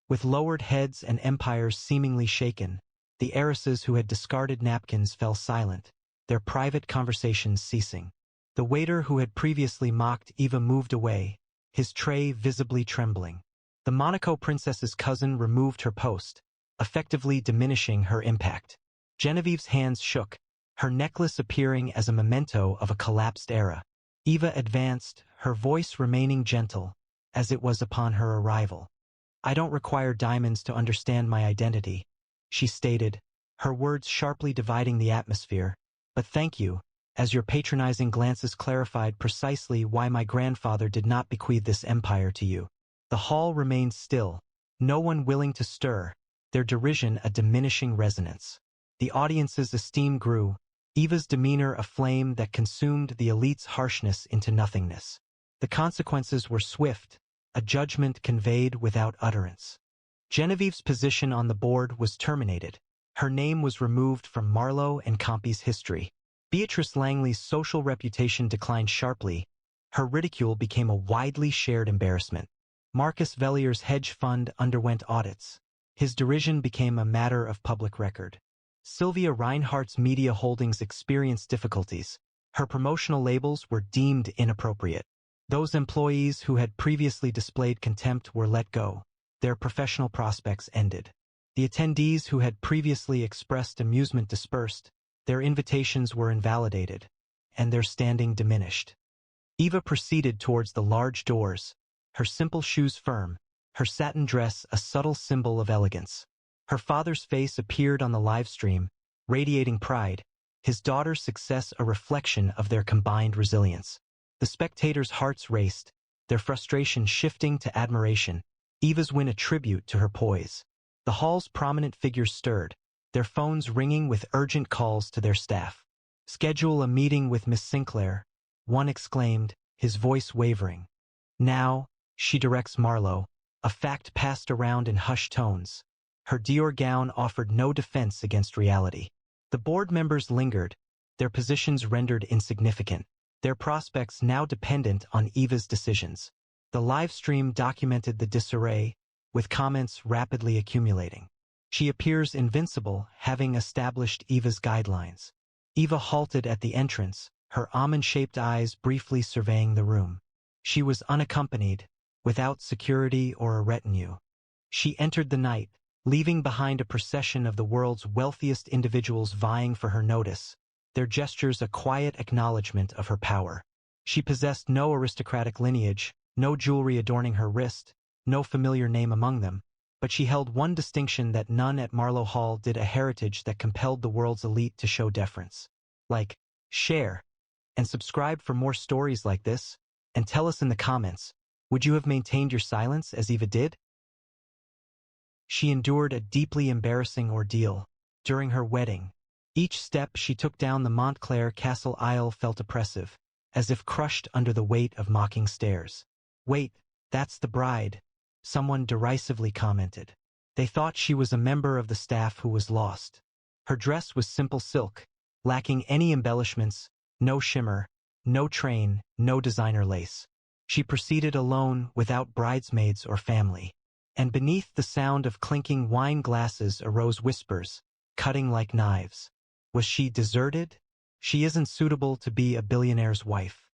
With lowered heads and empires seemingly shaken, the heiresses who had discarded napkins fell silent, their private conversations ceasing. The waiter who had previously mocked Eva moved away, his tray visibly trembling. The Monaco princess's cousin removed her post, effectively diminishing her impact. Genevieve's hands shook, her necklace appearing as a memento of a collapsed era. Eva advanced, her voice remaining gentle, as it was upon her arrival. I don't require diamonds to understand my identity, she stated, her words sharply dividing the atmosphere. But thank you, as your patronizing glances clarified precisely why my grandfather did not bequeath this empire to you. The hall remained still, no one willing to stir, their derision a diminishing resonance. The audience's esteem grew, Eva's demeanor a flame that consumed the elite's harshness into nothingness. The consequences were swift, a judgment conveyed without utterance. Genevieve's position on the board was terminated. Her name was removed from Marlowe and Company's history. Beatrice Langley's social reputation declined sharply. Her ridicule became a widely shared embarrassment. Marcus Vellier's hedge fund underwent audits. His derision became a matter of public record. Sylvia Reinhardt's media holdings experienced difficulties. Her promotional labels were deemed inappropriate. Those employees who had previously displayed contempt were let go. Their professional prospects ended. The attendees who had previously expressed amusement dispersed, their invitations were invalidated, and their standing diminished. Eva proceeded towards the large doors, her simple shoes firm, her satin dress a subtle symbol of elegance. Her father's face appeared on the live stream, radiating pride, his daughter's success a reflection of their combined resilience. The spectators' hearts raced, their frustration shifting to admiration, Eva's win a tribute to her poise. The hall's prominent figures stirred, their phones ringing with urgent calls to their staff. Schedule a meeting with Miss Sinclair, one exclaimed, his voice wavering. Now, she directs Marlowe, a fact passed around in hushed tones. Her Dior gown offered no defense against reality. The board members lingered, their positions rendered insignificant, their prospects now dependent on Eva's decisions. The live stream documented the disarray, with comments rapidly accumulating. She appears invincible, having established Eva's guidelines. Eva halted at the entrance, her almond-shaped eyes briefly surveying the room. She was unaccompanied, without security or a retinue. She entered the night, leaving behind a procession of the world's wealthiest individuals vying for her notice, their gestures a quiet acknowledgement of her power. She possessed no aristocratic lineage, no jewelry adorning her wrist, no familiar name among them, but she held one distinction that none at Marlowe Hall did: a heritage that compelled the world's elite to show deference. Like, share, and subscribe for more stories like this, and tell us in the comments, would you have maintained your silence as Eva did? She endured a deeply embarrassing ordeal. During her wedding, each step she took down the Montclair Castle aisle felt oppressive, as if crushed under the weight of mocking stares. "Wait, that's the bride," someone derisively commented. They thought she was a member of the staff who was lost. Her dress was simple silk, lacking any embellishments, no shimmer, no train, no designer lace. She proceeded alone, without bridesmaids or family. And beneath the sound of clinking wine glasses arose whispers, cutting like knives. Was she deserted? She isn't suitable to be a billionaire's wife.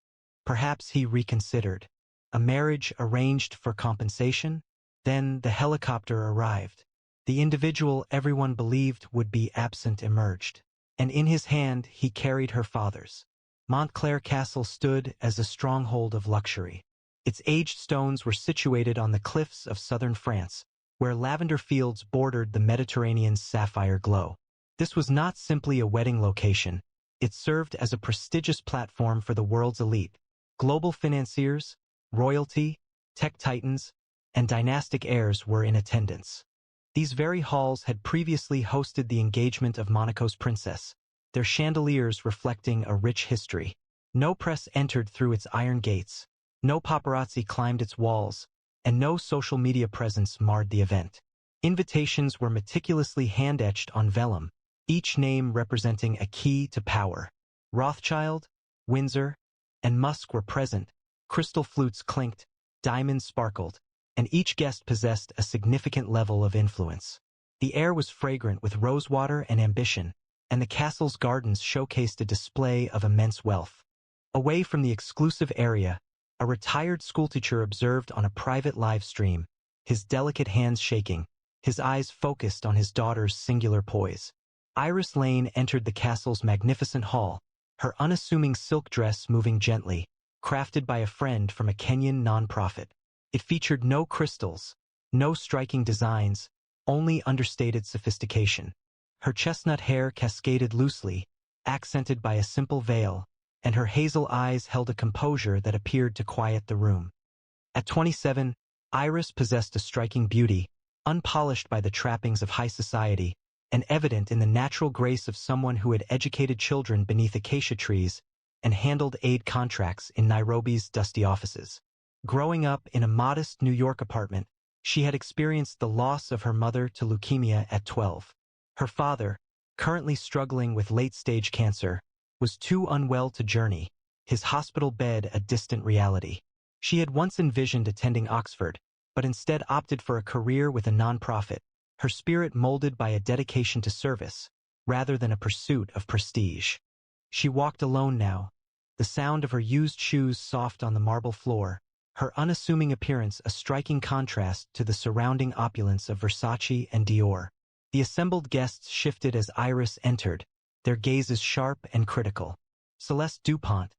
Perhaps he reconsidered. A marriage arranged for compensation? Then the helicopter arrived. The individual everyone believed would be absent emerged, and in his hand he carried her father's. Montclair Castle stood as a stronghold of luxury. Its aged stones were situated on the cliffs of southern France, where lavender fields bordered the Mediterranean's sapphire glow. This was not simply a wedding location. It served as a prestigious platform for the world's elite. Global financiers, royalty, tech titans, and dynastic heirs were in attendance. These very halls had previously hosted the engagement of Monaco's princess, their chandeliers reflecting a rich history. No press entered through its iron gates, no paparazzi climbed its walls, and no social media presence marred the event. Invitations were meticulously hand-etched on vellum, each name representing a key to power. Rothschild, Windsor, and Musk were present. Crystal flutes clinked, diamonds sparkled, and each guest possessed a significant level of influence. The air was fragrant with rosewater and ambition, and the castle's gardens showcased a display of immense wealth. Away from the exclusive area, a retired schoolteacher observed on a private live stream, his delicate hands shaking, his eyes focused on his daughter's singular poise. Iris Lane entered the castle's magnificent hall, her unassuming silk dress moving gently, crafted by a friend from a Kenyan nonprofit. It featured no crystals, no striking designs, only understated sophistication. Her chestnut hair cascaded loosely, accented by a simple veil, and her hazel eyes held a composure that appeared to quiet the room. At 27, Iris possessed a striking beauty, unpolished by the trappings of high society, and evident in the natural grace of someone who had educated children beneath acacia trees and handled aid contracts in Nairobi's dusty offices. Growing up in a modest New York apartment, she had experienced the loss of her mother to leukemia at 12. Her father, currently struggling with late-stage cancer, was too unwell to journey, his hospital bed a distant reality. She had once envisioned attending Oxford, but instead opted for a career with a nonprofit, her spirit molded by a dedication to service, rather than a pursuit of prestige. She walked alone now, the sound of her used shoes soft on the marble floor, her unassuming appearance a striking contrast to the surrounding opulence of Versace and Dior. The assembled guests shifted as Iris entered, their gazes sharp and critical. Celeste Dupont,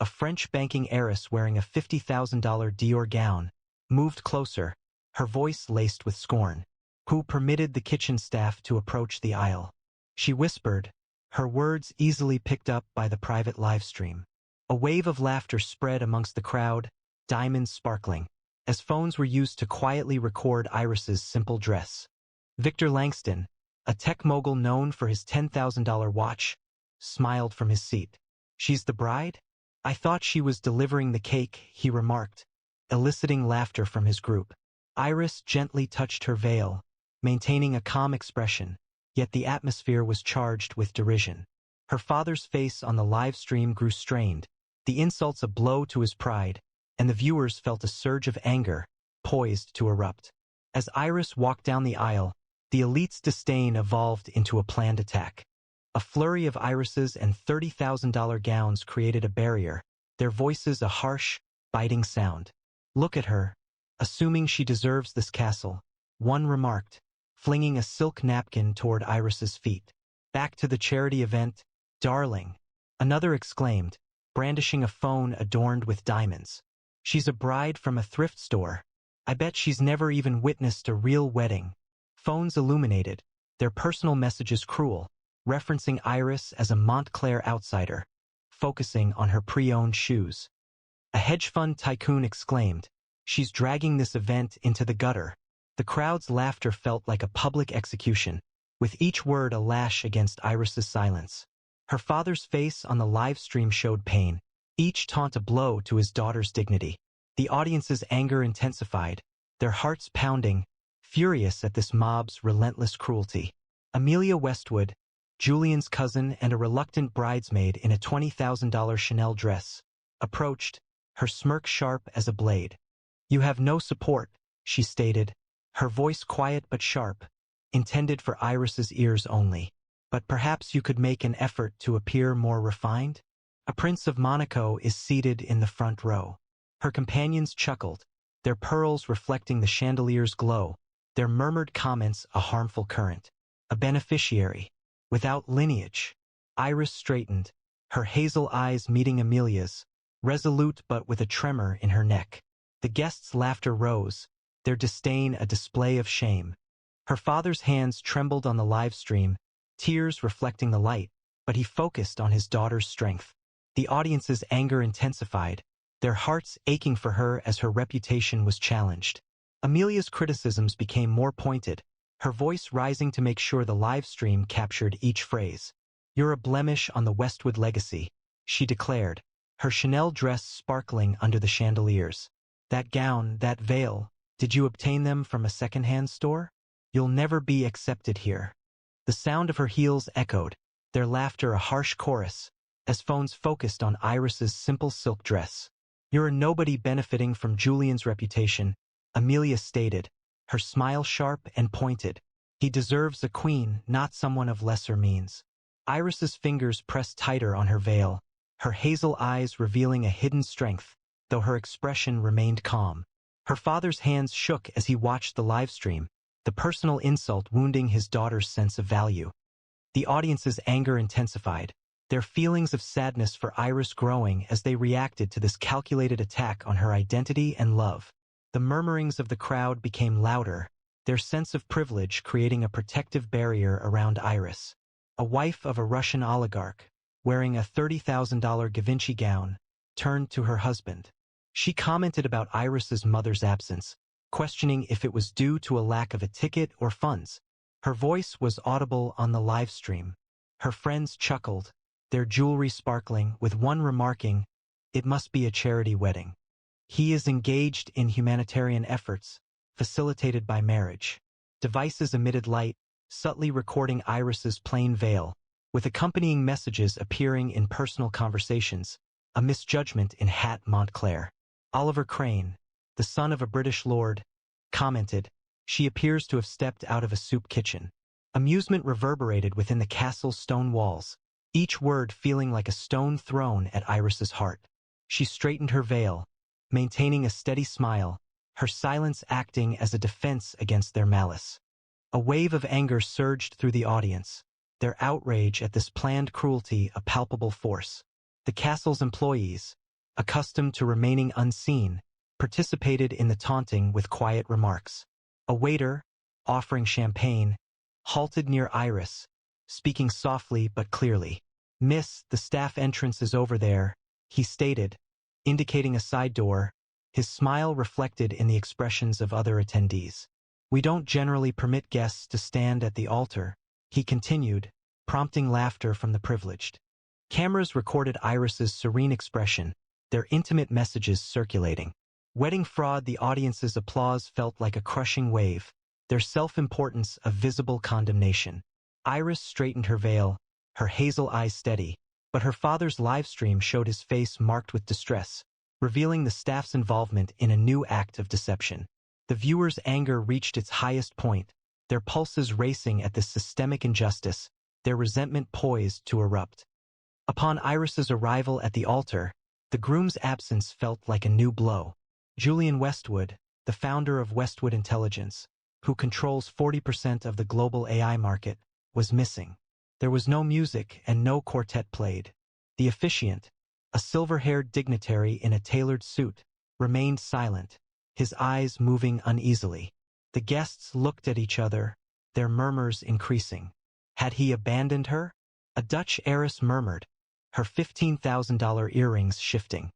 a French banking heiress wearing a $50,000 Dior gown, moved closer, her voice laced with scorn. Who permitted the kitchen staff to approach the aisle? She whispered, her words easily picked up by the private livestream. A wave of laughter spread amongst the crowd, diamonds sparkling, as phones were used to quietly record Iris's simple dress. Victor Langston, a tech mogul known for his $10,000 watch, smiled from his seat. "She's the bride? I thought she was delivering the cake," he remarked, eliciting laughter from his group. Iris gently touched her veil, maintaining a calm expression, yet the atmosphere was charged with derision. Her father's face on the live stream grew strained, the insults a blow to his pride, and the viewers felt a surge of anger, poised to erupt. As Iris walked down the aisle, the elite's disdain evolved into a planned attack. A flurry of irises and $30,000 gowns created a barrier, their voices a harsh, biting sound. "Look at her, assuming she deserves this castle," one remarked, flinging a silk napkin toward Iris's feet. "Back to the charity event, darling," another exclaimed, brandishing a phone adorned with diamonds. "She's a bride from a thrift store." I bet she's never even witnessed a real wedding. Phones illuminated, their personal messages cruel, referencing Iris as a Montclair outsider, focusing on her pre-owned shoes. A hedge fund tycoon exclaimed, "She's dragging this event into the gutter." The crowd's laughter felt like a public execution, with each word a lash against Iris's silence. Her father's face on the live stream showed pain, each taunt a blow to his daughter's dignity. The audience's anger intensified, their hearts pounding, furious at this mob's relentless cruelty. Amelia Westwood, Julian's cousin and a reluctant bridesmaid in a $20,000 Chanel dress, approached, her smirk sharp as a blade. "You have no support," she stated, her voice quiet but sharp, intended for Iris's ears only. "But perhaps you could make an effort to appear more refined?" A Prince of Monaco is seated in the front row. Her companions chuckled, their pearls reflecting the chandelier's glow, their murmured comments a harmful current. A beneficiary, without lineage. Iris straightened, her hazel eyes meeting Amelia's, resolute but with a tremor in her neck. The guests' laughter rose, their disdain a display of shame. Her father's hands trembled on the live stream, tears reflecting the light, but he focused on his daughter's strength. The audience's anger intensified, their hearts aching for her as her reputation was challenged. Amelia's criticisms became more pointed, her voice rising to make sure the live stream captured each phrase. "You're a blemish on the Westwood legacy," she declared, her Chanel dress sparkling under the chandeliers. "That gown, that veil, did you obtain them from a second-hand store? You'll never be accepted here." The sound of her heels echoed, their laughter a harsh chorus, as phones focused on Iris's simple silk dress. "You're a nobody benefiting from Julian's reputation," Amelia stated, her smile sharp and pointed. "He deserves a queen, not someone of lesser means." Iris's fingers pressed tighter on her veil, her hazel eyes revealing a hidden strength, though her expression remained calm. Her father's hands shook as he watched the live stream, the personal insult wounding his daughter's sense of value. The audience's anger intensified, their feelings of sadness for Iris growing as they reacted to this calculated attack on her identity and love. The murmurings of the crowd became louder, their sense of privilege creating a protective barrier around Iris. A wife of a Russian oligarch, wearing a $30,000 Givenchy gown, turned to her husband. She commented about Iris's mother's absence, questioning if it was due to a lack of a ticket or funds. Her voice was audible on the live stream. Her friends chuckled, their jewelry sparkling, with one remarking, "It must be a charity wedding. He is engaged in humanitarian efforts, facilitated by marriage." Devices emitted light, subtly recording Iris's plain veil, with accompanying messages appearing in personal conversations, a misjudgment in Hat Montclair. Oliver Crane, the son of a British lord, commented, "She appears to have stepped out of a soup kitchen." Amusement reverberated within the castle's stone walls, each word feeling like a stone thrown at Iris's heart. She straightened her veil, maintaining a steady smile, her silence acting as a defense against their malice. A wave of anger surged through the audience, their outrage at this planned cruelty a palpable force. The castle's employees, accustomed to remaining unseen, participated in the taunting with quiet remarks. A waiter, offering champagne, halted near Iris, speaking softly but clearly. "Miss, the staff entrance is over there," he stated, indicating a side door, his smile reflected in the expressions of other attendees. "We don't generally permit guests to stand at the altar," he continued, prompting laughter from the privileged. Cameras recorded Iris's serene expression, their intimate messages circulating. Wedding fraud. The audience's applause felt like a crushing wave, their self-importance a visible condemnation. Iris straightened her veil, her hazel eyes steady, but her father's live stream showed his face marked with distress, revealing the staff's involvement in a new act of deception. The viewers' anger reached its highest point, their pulses racing at this systemic injustice, their resentment poised to erupt. Upon Iris's arrival at the altar, the groom's absence felt like a new blow. Julian Westwood, the founder of Westwood Intelligence, who controls 40% of the global AI market, was missing. There was no music and no quartet played. The officiant, a silver-haired dignitary in a tailored suit, remained silent, his eyes moving uneasily. The guests looked at each other, their murmurs increasing. Had he abandoned her? A Dutch heiress murmured, her $15,000 earrings shifting.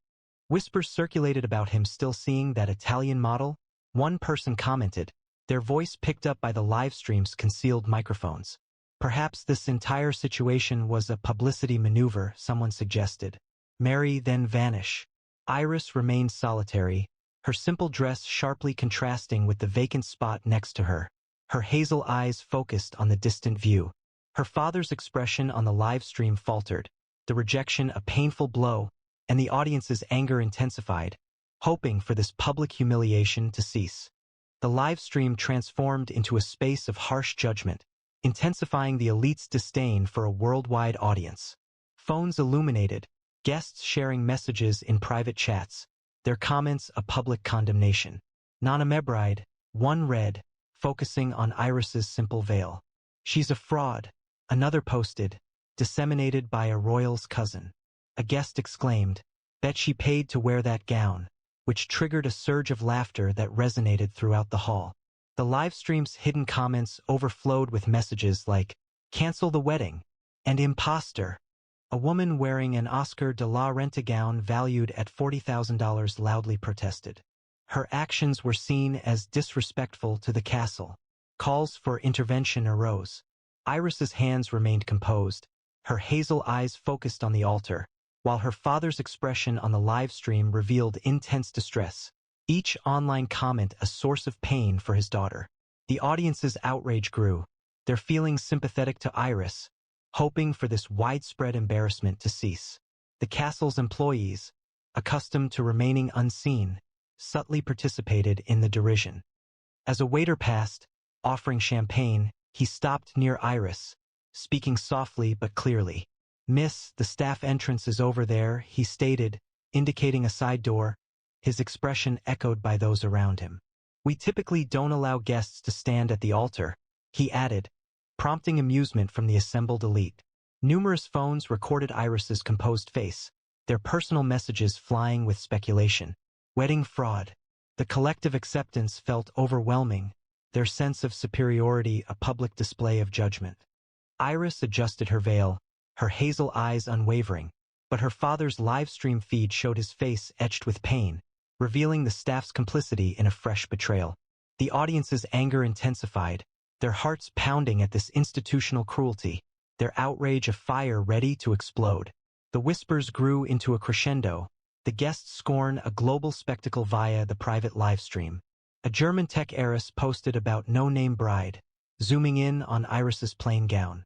Whispers circulated about him still seeing that Italian model. One person commented, their voice picked up by the live stream's concealed microphones. Perhaps this entire situation was a publicity maneuver, someone suggested. Mary then vanish. Iris remained solitary, her simple dress sharply contrasting with the vacant spot next to her. Her hazel eyes focused on the distant view. Her father's expression on the live stream faltered, the rejection a painful blow, and the audience's anger intensified, hoping for this public humiliation to cease. The live stream transformed into a space of harsh judgment, intensifying the elite's disdain for a worldwide audience. Phones illuminated, guests sharing messages in private chats, their comments a public condemnation. Nana Mebride, one read, focusing on Iris's simple veil. She's a fraud, another posted, disseminated by a royal's cousin. A guest exclaimed, bet she paid to wear that gown, which triggered a surge of laughter that resonated throughout the hall. The live stream's hidden comments overflowed with messages like, cancel the wedding, and imposter. A woman wearing an Oscar de la Renta gown valued at $40,000 loudly protested. Her actions were seen as disrespectful to the castle. Calls for intervention arose. Iris's hands remained composed, her hazel eyes focused on the altar, while her father's expression on the live stream revealed intense distress. Each online comment a source of pain for his daughter. The audience's outrage grew, their feelings sympathetic to Iris, hoping for this widespread embarrassment to cease. The castle's employees, accustomed to remaining unseen, subtly participated in the derision. As a waiter passed, offering champagne, he stopped near Iris, speaking softly but clearly. Miss, the staff entrance is over there, he stated, indicating a side door, his expression echoed by those around him. We typically don't allow guests to stand at the altar, he added, prompting amusement from the assembled elite. Numerous phones recorded Iris's composed face, their personal messages flying with speculation. Wedding fraud. The collective acceptance felt overwhelming, their sense of superiority a public display of judgment. Iris adjusted her veil, her hazel eyes unwavering, but her father's live stream feed showed his face etched with pain, revealing the staff's complicity in a fresh betrayal. The audience's anger intensified, their hearts pounding at this institutional cruelty, their outrage a fire ready to explode. The whispers grew into a crescendo, the guests scorn a global spectacle via the private live stream. A German tech heiress posted about no-name bride, zooming in on Iris's plain gown.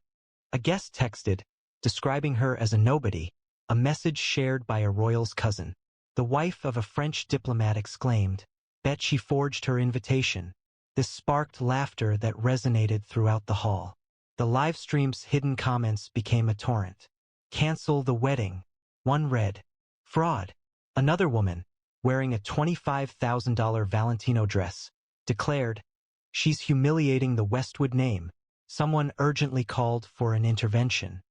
A guest texted, describing her as a nobody, a message shared by a royal's cousin. The wife of a French diplomat exclaimed, bet she forged her invitation. This sparked laughter that resonated throughout the hall. The live stream's hidden comments became a torrent. Cancel the wedding. One read, fraud. Another woman, wearing a $25,000 Valentino dress, declared, she's humiliating the Westwood name. Someone urgently called for an intervention.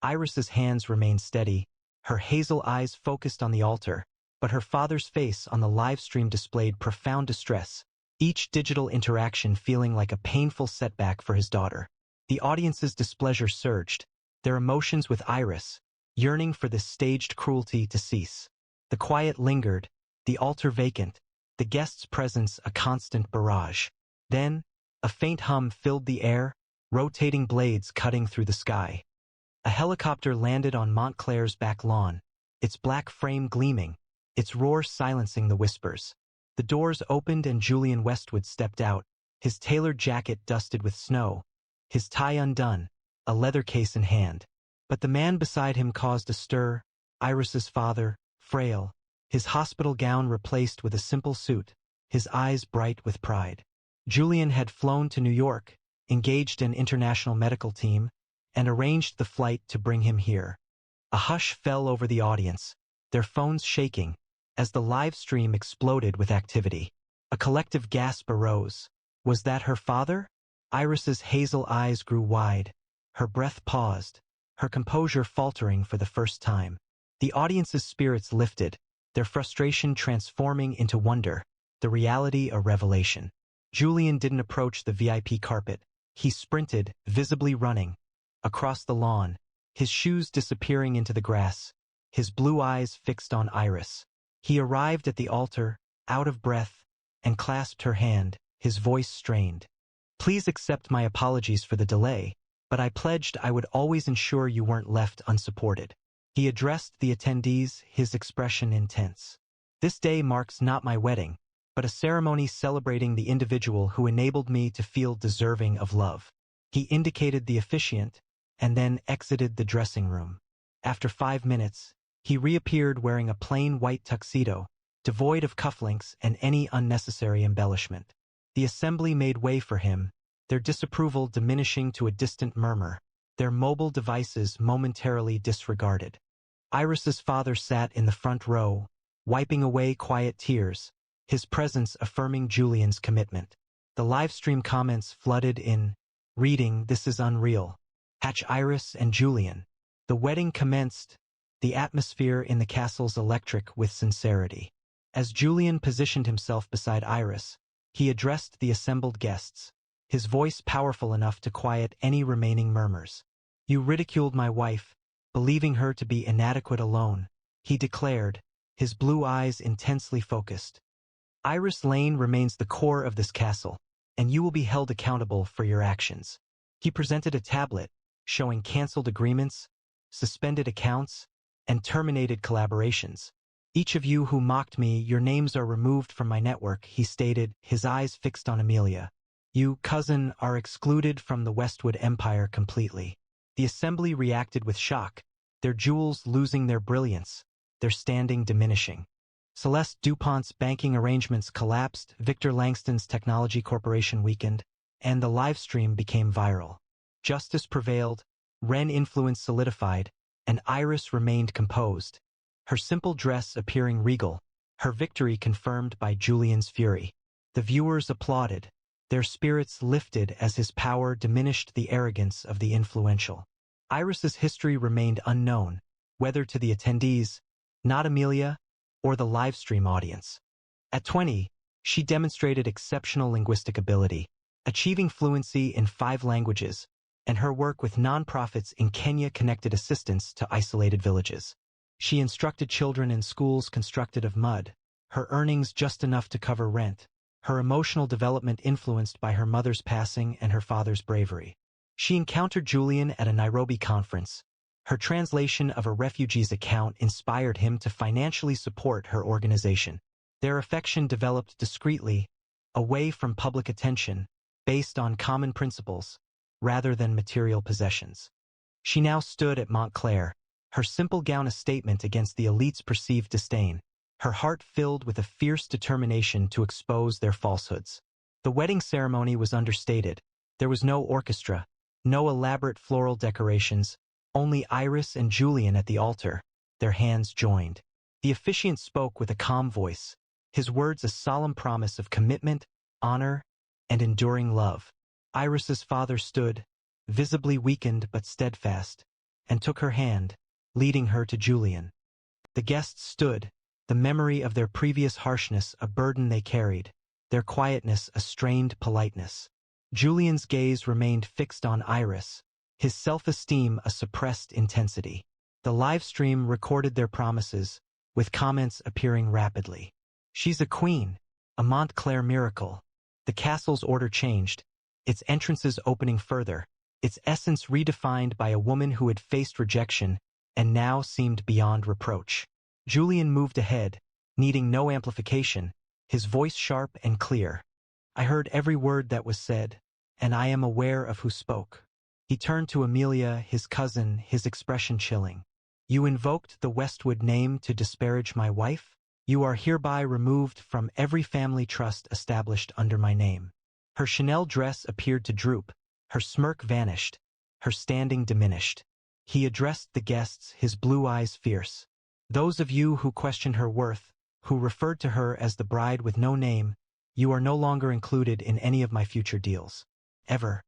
Iris's hands remained steady, her hazel eyes focused on the altar, but her father's face on the live stream displayed profound distress, each digital interaction feeling like a painful setback for his daughter. The audience's displeasure surged, their emotions with Iris, yearning for this staged cruelty to cease. The quiet lingered, the altar vacant, the guest's presence a constant barrage. Then, a faint hum filled the air, rotating blades cutting through the sky. A helicopter landed on Montclair's back lawn, its black frame gleaming, its roar silencing the whispers. The doors opened and Julian Westwood stepped out, his tailored jacket dusted with snow, his tie undone, a leather case in hand. But the man beside him caused a stir, Iris's father, frail, his hospital gown replaced with a simple suit, his eyes bright with pride. Julian had flown to New York, engaged an international medical team, and arranged the flight to bring him here. A hush fell over the audience, their phones shaking, as the live stream exploded with activity. A collective gasp arose. Was that her father? Iris's hazel eyes grew wide, her breath paused, her composure faltering for the first time. The audience's spirits lifted, their frustration transforming into wonder. the reality a revelation. Julian didn't approach the VIP carpet. He sprinted, visibly running, across the lawn, his shoes disappearing into the grass, his blue eyes fixed on Iris. He arrived at the altar, out of breath, and clasped her hand, his voice strained. "Please accept my apologies for the delay, but I pledged I would always ensure you weren't left unsupported." He addressed the attendees, his expression intense. "This day marks not my wedding, but a ceremony celebrating the individual who enabled me to feel deserving of love." He indicated the officiant, and then exited the dressing room. After 5 minutes, he reappeared wearing a plain white tuxedo, devoid of cufflinks and any unnecessary embellishment. The assembly made way for him, their disapproval diminishing to a distant murmur, their mobile devices momentarily disregarded. Iris's father sat in the front row, wiping away quiet tears, his presence affirming Julian's commitment. The livestream comments flooded in, reading, "This is unreal. Hatch Iris and Julian." The wedding commenced, the atmosphere in the castle's electric with sincerity. As Julian positioned himself beside Iris, he addressed the assembled guests, his voice powerful enough to quiet any remaining murmurs. "You ridiculed my wife, believing her to be inadequate alone," he declared, his blue eyes intensely focused. "Iris Lane remains the core of this castle, and you will be held accountable for your actions." He presented a tablet, showing cancelled agreements, suspended accounts, and terminated collaborations. "Each of you who mocked me, your names are removed from my network," he stated, his eyes fixed on Amelia. "You, cousin, are excluded from the Westwood Empire completely." The assembly reacted with shock, their jewels losing their brilliance, their standing diminishing. Celeste DuPont's banking arrangements collapsed, Victor Langston's technology corporation weakened, and the livestream became viral. Justice prevailed, Ren influence solidified, and Iris remained composed, her simple dress appearing regal, her victory confirmed by Julian's fury. The viewers applauded, their spirits lifted as his power diminished the arrogance of the influential. Iris's history remained unknown, whether to the attendees, not Amelia, or the livestream audience. At 20, she demonstrated exceptional linguistic ability, achieving fluency in 5 languages, and her work with nonprofits in Kenya connected assistance to isolated villages. She instructed children in schools constructed of mud, her earnings just enough to cover rent, her emotional development influenced by her mother's passing and her father's bravery. She encountered Julian at a Nairobi conference. Her translation of a refugee's account inspired him to financially support her organization. Their affection developed discreetly, away from public attention, based on common principles, rather than material possessions. She now stood at Montclair, her simple gown a statement against the elite's perceived disdain, her heart filled with a fierce determination to expose their falsehoods. The wedding ceremony was understated. There was no orchestra, no elaborate floral decorations, only Iris and Julian at the altar, their hands joined. The officiant spoke with a calm voice, his words a solemn promise of commitment, honor, and enduring love. Iris's father stood, visibly weakened but steadfast, and took her hand, leading her to Julian. The guests stood, the memory of their previous harshness a burden they carried, their quietness a strained politeness. Julian's gaze remained fixed on Iris, his self-esteem a suppressed intensity. The livestream recorded their promises, with comments appearing rapidly. "She's a queen, a Montclair miracle." The castle's order changed, its entrances opening further, its essence redefined by a woman who had faced rejection and now seemed beyond reproach. Julian moved ahead, needing no amplification, his voice sharp and clear. "I heard every word that was said, and I am aware of who spoke." He turned to Amelia, his cousin, his expression chilling. "You invoked the Westwood name to disparage my wife? You are hereby removed from every family trust established under my name." Her Chanel dress appeared to droop, her smirk vanished, her standing diminished. He addressed the guests, his blue eyes fierce. "Those of you who questioned her worth, who referred to her as the bride with no name, you are no longer included in any of my future deals. Ever."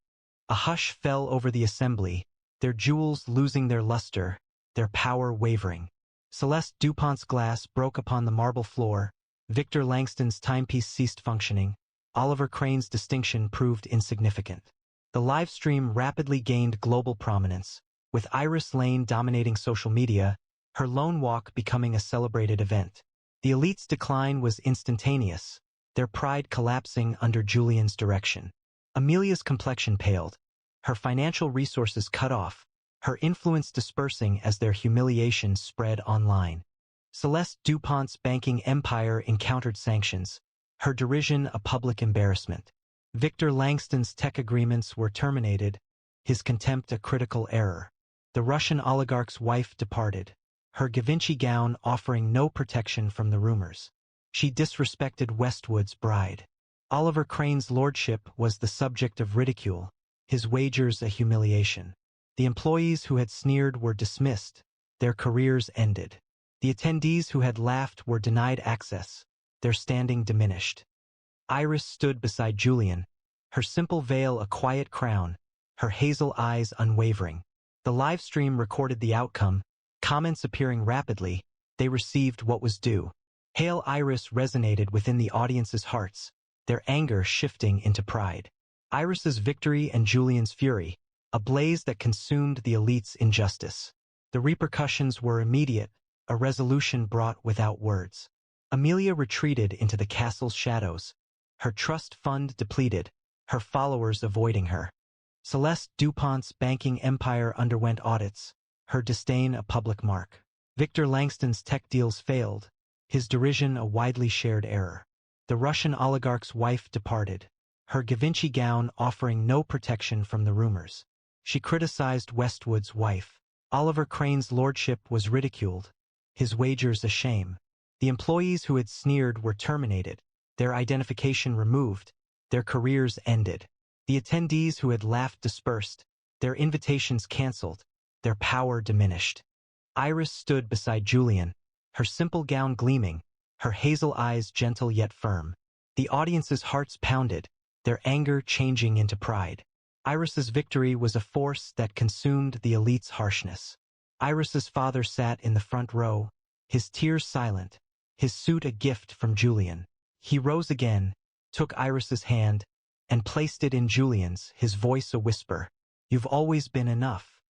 A hush fell over the assembly, their jewels losing their luster, their power wavering. Celeste DuPont's glass broke upon the marble floor, Victor Langston's timepiece ceased functioning. Oliver Crane's distinction proved insignificant. The live stream rapidly gained global prominence, with Iris Lane dominating social media, her lone walk becoming a celebrated event. The elite's decline was instantaneous, their pride collapsing under Julian's direction. Amelia's complexion paled, her financial resources cut off, her influence dispersing as their humiliation spread online. Celeste DuPont's banking empire encountered sanctions, her derision a public embarrassment. Victor Langston's tech agreements were terminated, his contempt a critical error. The Russian oligarch's wife departed, her Givenchy gown offering no protection from the rumors. She disrespected Westwood's bride. Oliver Crane's lordship was the subject of ridicule, his wagers a humiliation. The employees who had sneered were dismissed, their careers ended. The attendees who had laughed were denied access, their standing diminished. Iris stood beside Julian, her simple veil a quiet crown, her hazel eyes unwavering. The live stream recorded the outcome, comments appearing rapidly, they received what was due. Hail Iris resonated within the audience's hearts, their anger shifting into pride. Iris's victory and Julian's fury, a blaze that consumed the elite's injustice. The repercussions were immediate, a resolution brought without words. Amelia retreated into the castle's shadows, her trust fund depleted, her followers avoiding her. Celeste DuPont's banking empire underwent audits, her disdain a public mark. Victor Langston's tech deals failed, his derision a widely shared error. The Russian oligarch's wife departed, her Givenchy gown offering no protection from the rumors. She criticized Westwood's wife. Oliver Crane's lordship was ridiculed, his wagers a shame. The employees who had sneered were terminated, their identification removed, their careers ended. The attendees who had laughed dispersed, their invitations canceled, their power diminished. Iris stood beside Julian, her simple gown gleaming, her hazel eyes gentle yet firm. The audience's hearts pounded, their anger changing into pride. Iris's victory was a force that consumed the elite's harshness. Iris's father sat in the front row, his tears silent, his suit a gift from Julian. He rose again, took Iris's hand, and placed it in Julian's, his voice a whisper. You've always been enough.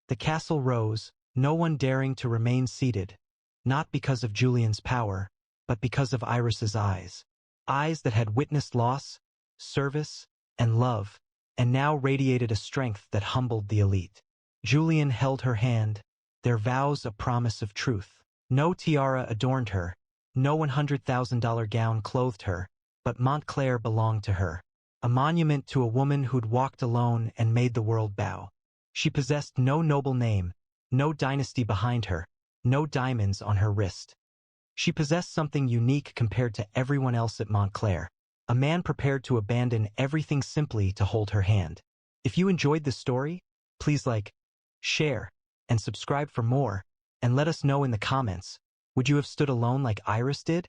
The castle rose, no one daring to remain seated, not because of Julian's power, but because of Iris's eyes. Eyes that had witnessed loss, service, and love, and now radiated a strength that humbled the elite. Julian held her hand, their vows a promise of truth. No tiara adorned her, no $100,000 gown clothed her, but Montclair belonged to her, a monument to a woman who'd walked alone and made the world bow. She possessed no noble name, no dynasty behind her, no diamonds on her wrist. She possessed something unique compared to everyone else at Montclair, a man prepared to abandon everything simply to hold her hand. If you enjoyed this story, please like, share, and subscribe for more, and let us know in the comments, would you have stood alone like Iris did?